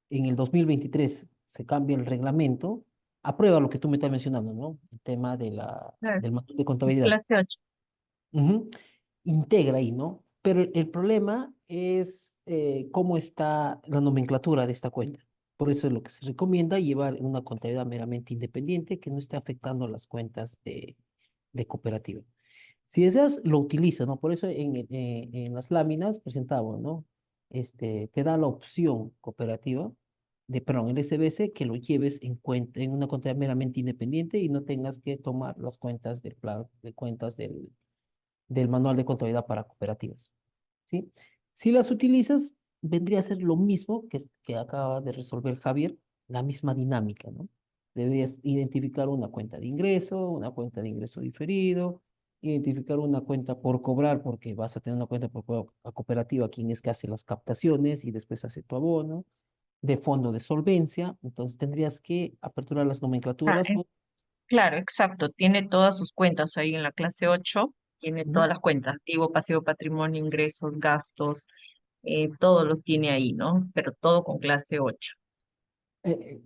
en el 2023 se cambia el reglamento, aprueba lo que tú me estás mencionando, ¿no? El tema del Gracias. manual de Es contabilidad. clase 8. Ujú. Integra ahí, ¿no? Pero el problema es cómo está la nomenclatura de esta cuenta. Por eso es lo que se recomienda llevar una contabilidad meramente independiente que no esté afectando las cuentas de cooperativa. Si deseas, lo utiliza, ¿no? Por eso en las láminas presentamos, ¿no? Te da la opción cooperativa perdón, el SBC, que lo lleves en cuenta, en una cuenta meramente independiente y no tengas que tomar las cuentas del plan de cuentas del manual de contabilidad para cooperativas, ¿sí? Si las utilizas, vendría a ser lo mismo que acaba de resolver Javier, la misma dinámica, ¿no? Deberías identificar una cuenta de ingreso, una cuenta de ingreso diferido, identificar una cuenta por cobrar, porque vas a tener una cuenta por cobrar a cooperativa, quien es que hace las captaciones y después hace tu abono, de fondo de solvencia, entonces tendrías que aperturar las Ah, nomenclaturas. claro, exacto. Tiene todas sus cuentas ahí en la clase 8. Tiene Ujú. todas las cuentas, activo, pasivo, patrimonio, ingresos, gastos, todos los tiene ahí, ¿no? Pero todo con clase 8.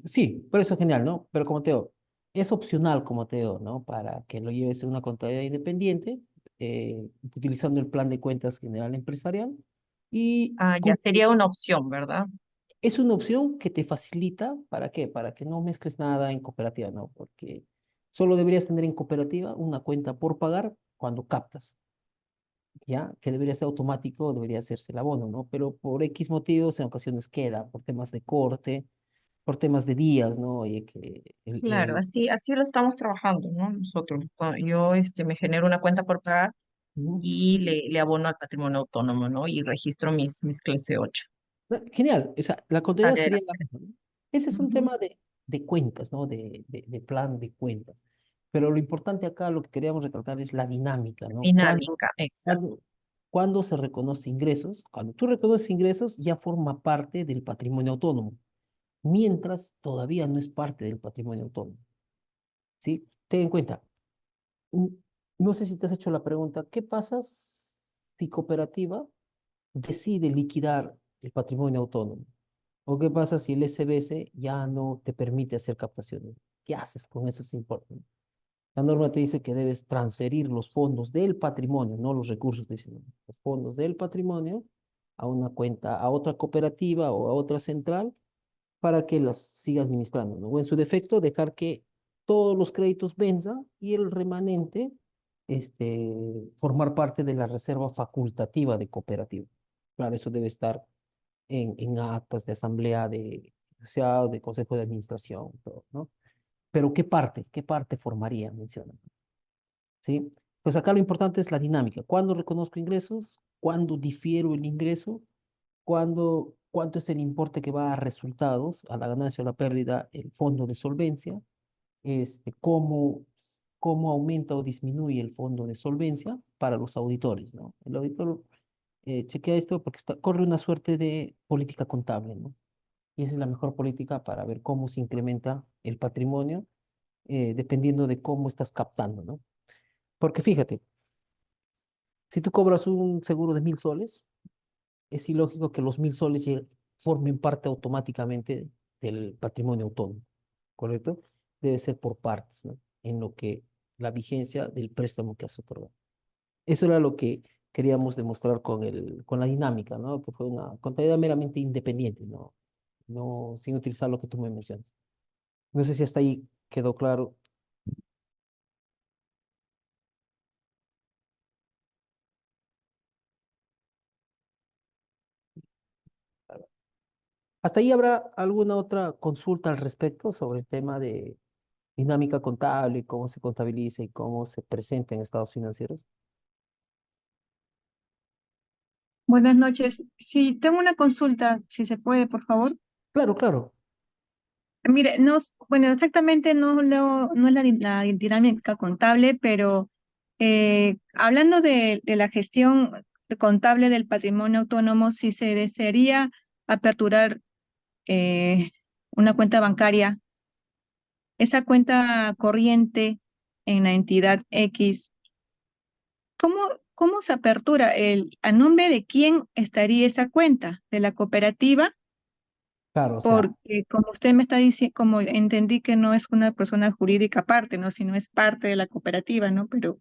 Sí, por eso es genial, ¿no? Pero como te digo, es opcional, como te digo, ¿no? Para que lo lleves en una contabilidad independiente, utilizando el plan de cuentas general empresarial. Y Ah, ya sería una opción, ¿verdad? es una opción que te facilita, ¿para qué? Para que no mezcles nada en cooperativa, ¿no? Porque solo deberías tener en cooperativa una cuenta por pagar cuando captas, ¿ya? Que debería ser automático, debería hacerse el abono, ¿no? Pero por X motivos en ocasiones queda, por temas de corte, por temas de días, ¿no? Oye, que Claro, así lo estamos trabajando, ¿no? Nosotros. Yo me genero una cuenta por pagar Ujú. y le abono al patrimonio autónomo, ¿no? Y registro mis clase 8. Genial, o sea, la contabilidad Tarea de sería la- la misma, ¿no? Ese es un Ujú. tema de cuentas, ¿no? De plan de cuentas. Pero lo importante acá, lo que queríamos recalcar es la dinámica, ¿no? Dinámica, exacto. Cuando, cuando se reconoce ingresos, cuando tú reconoces ingresos, ya forma parte del patrimonio autónomo, mientras todavía no es parte del patrimonio autónomo, ¿sí? Ten en cuenta, mm, no sé si te has hecho la pregunta, ¿qué pasa si cooperativa decide liquidar el patrimonio autónomo? ¿O qué pasa si el SBS ya no te permite hacer captaciones? ¿Qué haces con esos importes? La norma te dice que debes transferir los fondos del patrimonio, no los recursos, dice, ¿no? Los fondos del patrimonio a una cuenta, a otra cooperativa o a otra central para que las siga administrando, ¿no? O en su defecto, dejar que todos los créditos venzan y el remanente, formar parte de la reserva facultativa de cooperativa. Claro, eso debe estar en actas de asamblea de, o sea, de consejo de administración, todo, ¿no? Pero ¿qué parte formaría? Menciona, ¿sí? Pues acá lo importante es la dinámica. ¿Cuándo reconozco ingresos? ¿Cuándo difiero el ingreso? ¿Cuánto es el importe que va a resultados, a la ganancia o la pérdida, el fondo de solvencia? ¿Cómo aumenta o disminuye el fondo de solvencia para los auditores, ¿no? El auditor chequea esto porque corre una suerte de política contable, ¿no? Y esa es la mejor política para ver cómo se incrementa el patrimonio, dependiendo de cómo estás captando, ¿no? Porque fíjate, si tú cobras un seguro de 1.000 soles, es ilógico que los 1.000 soles formen parte automáticamente del patrimonio autónomo, ¿correcto? Debe ser por partes, ¿no? En lo que la vigencia del préstamo que has otorgado. Eso era lo que queríamos demostrar con la dinámica, ¿no? Que fue una contabilidad meramente independiente, ¿no? No, sin utilizar lo que tú me mencionas. No sé si hasta ahí quedó claro. ¿Hasta ahí habrá alguna otra consulta al respecto sobre el tema de dinámica contable, cómo se contabiliza y cómo se presenta en estados financieros? Buenas noches. Sí, tengo una consulta, si se puede, por favor. Claro, claro. Mire, no, bueno, exactamente no es la dinámica contable, pero hablando de la gestión contable del patrimonio autónomo, si se desearía aperturar eh, una cuenta bancaria, esa cuenta corriente en la entidad X, ¿cómo, cómo se apertura? ¿A nombre de quién estaría esa cuenta? ¿De la cooperativa? Claro, o sea, Porque como usted me está diciendo, como entendí que no es una persona jurídica aparte, ¿no? Sino es parte de la cooperativa, ¿no? claro.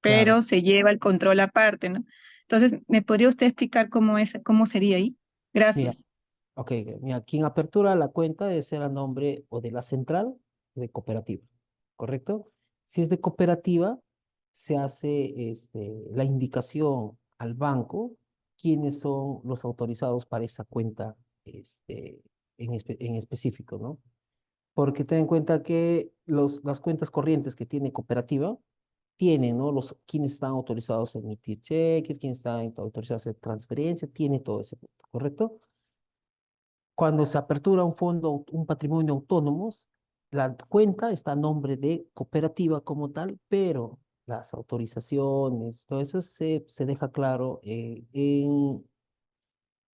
Pero se lleva el control aparte, ¿no? Entonces, ¿me podría usted explicar cómo sería ahí? Mira, Gracias. ok, mira, quien apertura la cuenta debe ser a nombre o de la central o de cooperativa, ¿correcto? Si es de cooperativa, se hace la indicación al banco quiénes son los autorizados para esa cuenta en específico, ¿no? Porque ten en cuenta que las cuentas corrientes que tiene cooperativa tienen, ¿no? Quienes están autorizados a emitir cheques, quienes están autorizados a hacer transferencia, tiene todo ese punto, ¿correcto? Cuando se apertura un fondo, un patrimonio autónomo, la cuenta está a nombre de cooperativa como tal, pero las autorizaciones, todo eso se deja claro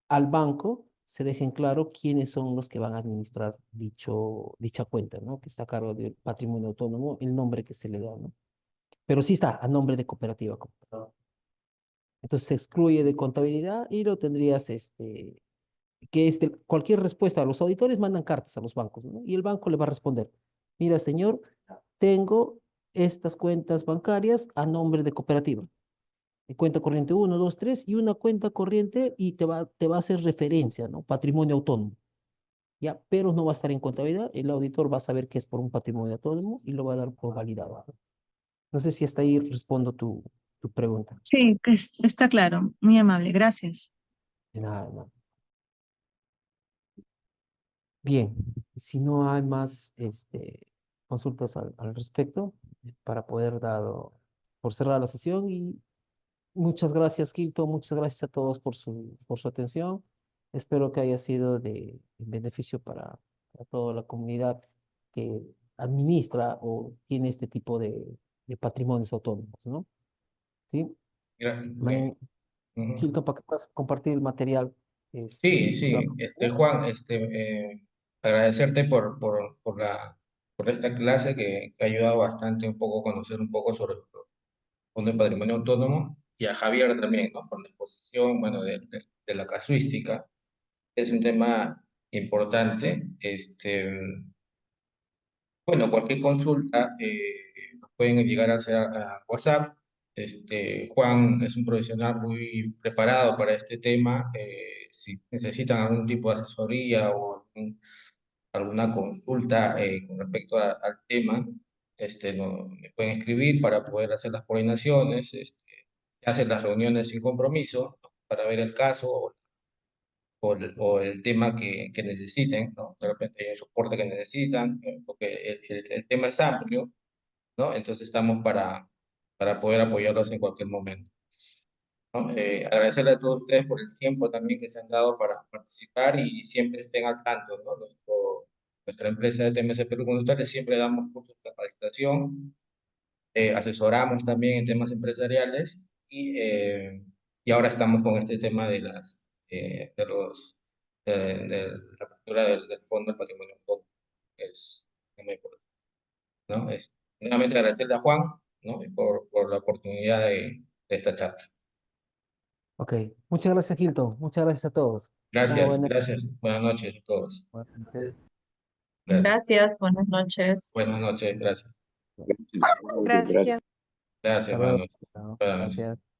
al banco, se dejen claro quiénes son los que van a administrar dicha cuenta, ¿no? Que está a cargo del patrimonio autónomo, el nombre que se le da, ¿no? Pero sí está a nombre de cooperativa como tal. Entonces se excluye de contabilidad y lo tendrías, cualquier respuesta a los auditores mandan cartas a los bancos, ¿no? Y el banco le va a responder, mira, señor, tengo estas cuentas bancarias a nombre de cooperativa. Cuenta corriente uno 2 3 y una cuenta corriente y te va a hacer referencia, ¿no? Patrimonio autónomo, ¿ya? Pero no va a estar en contabilidad, el auditor va a saber que es por un patrimonio autónomo y lo va a dar por validado. No sé si hasta ahí respondo tu pregunta. Sí, que está claro. Muy amable. Gracias. De nada, de nada. Bien, si no hay más consultas al respecto, para poder dar por cerrar la sesión y muchas gracias, Quito, muchas gracias a todos por su atención. Espero que haya sido de beneficio para toda la comunidad que administra o tiene este tipo de patrimonios autónomos, ¿no? ¿Sí? Ok. Mañana, Ujú. Quito, para que puedas compartir el material. Sí, sí, Usado. Juan, agradecerte por esta clase que ha ayudado bastante un poco a conocer un poco sobre el Fondo de Patrimonio Autónomo y a Javier también, ¿no? Por la exposición, bueno, de la casuística. Es un tema importante. Bueno, cualquier consulta nos pueden llegar a hacer a WhatsApp. Juan es un profesional muy preparado para este tema. Si necesitan algún tipo de asesoría o alguna consulta con respecto al tema, me pueden escribir para poder hacer las coordinaciones, hacer las reuniones sin compromiso, ¿no? Para ver el caso o el tema que necesiten, ¿no? De repente hay un soporte que necesitan, porque el tema es amplio, ¿no? Entonces estamos para poder apoyarlos en cualquier momento, ¿no? Agradecerle a todos ustedes por el tiempo también que se han dado para participar y siempre estén al tanto, ¿no? Nuestra empresa de TMS Perú Consultores siempre damos cursos de capacitación, asesoramos también en temas empresariales y ahora estamos con este tema de la apertura del Fondo del Patrimonio Autónomo, que es muy importante, ¿no? Nuevamente agradecerle a Juan, ¿no? Por la oportunidad de esta charla. Ok, muchas gracias, Hilton. Muchas gracias a todos. Tengan Gracias, buena. gracias. Buenas noches a todos. Buenas noches. Gracias. Gracias, buenas noches. Buenas noches, gracias. Gracias. Gracias, Hasta buenas luego. noches. Chao. Buenas noches. Gracias.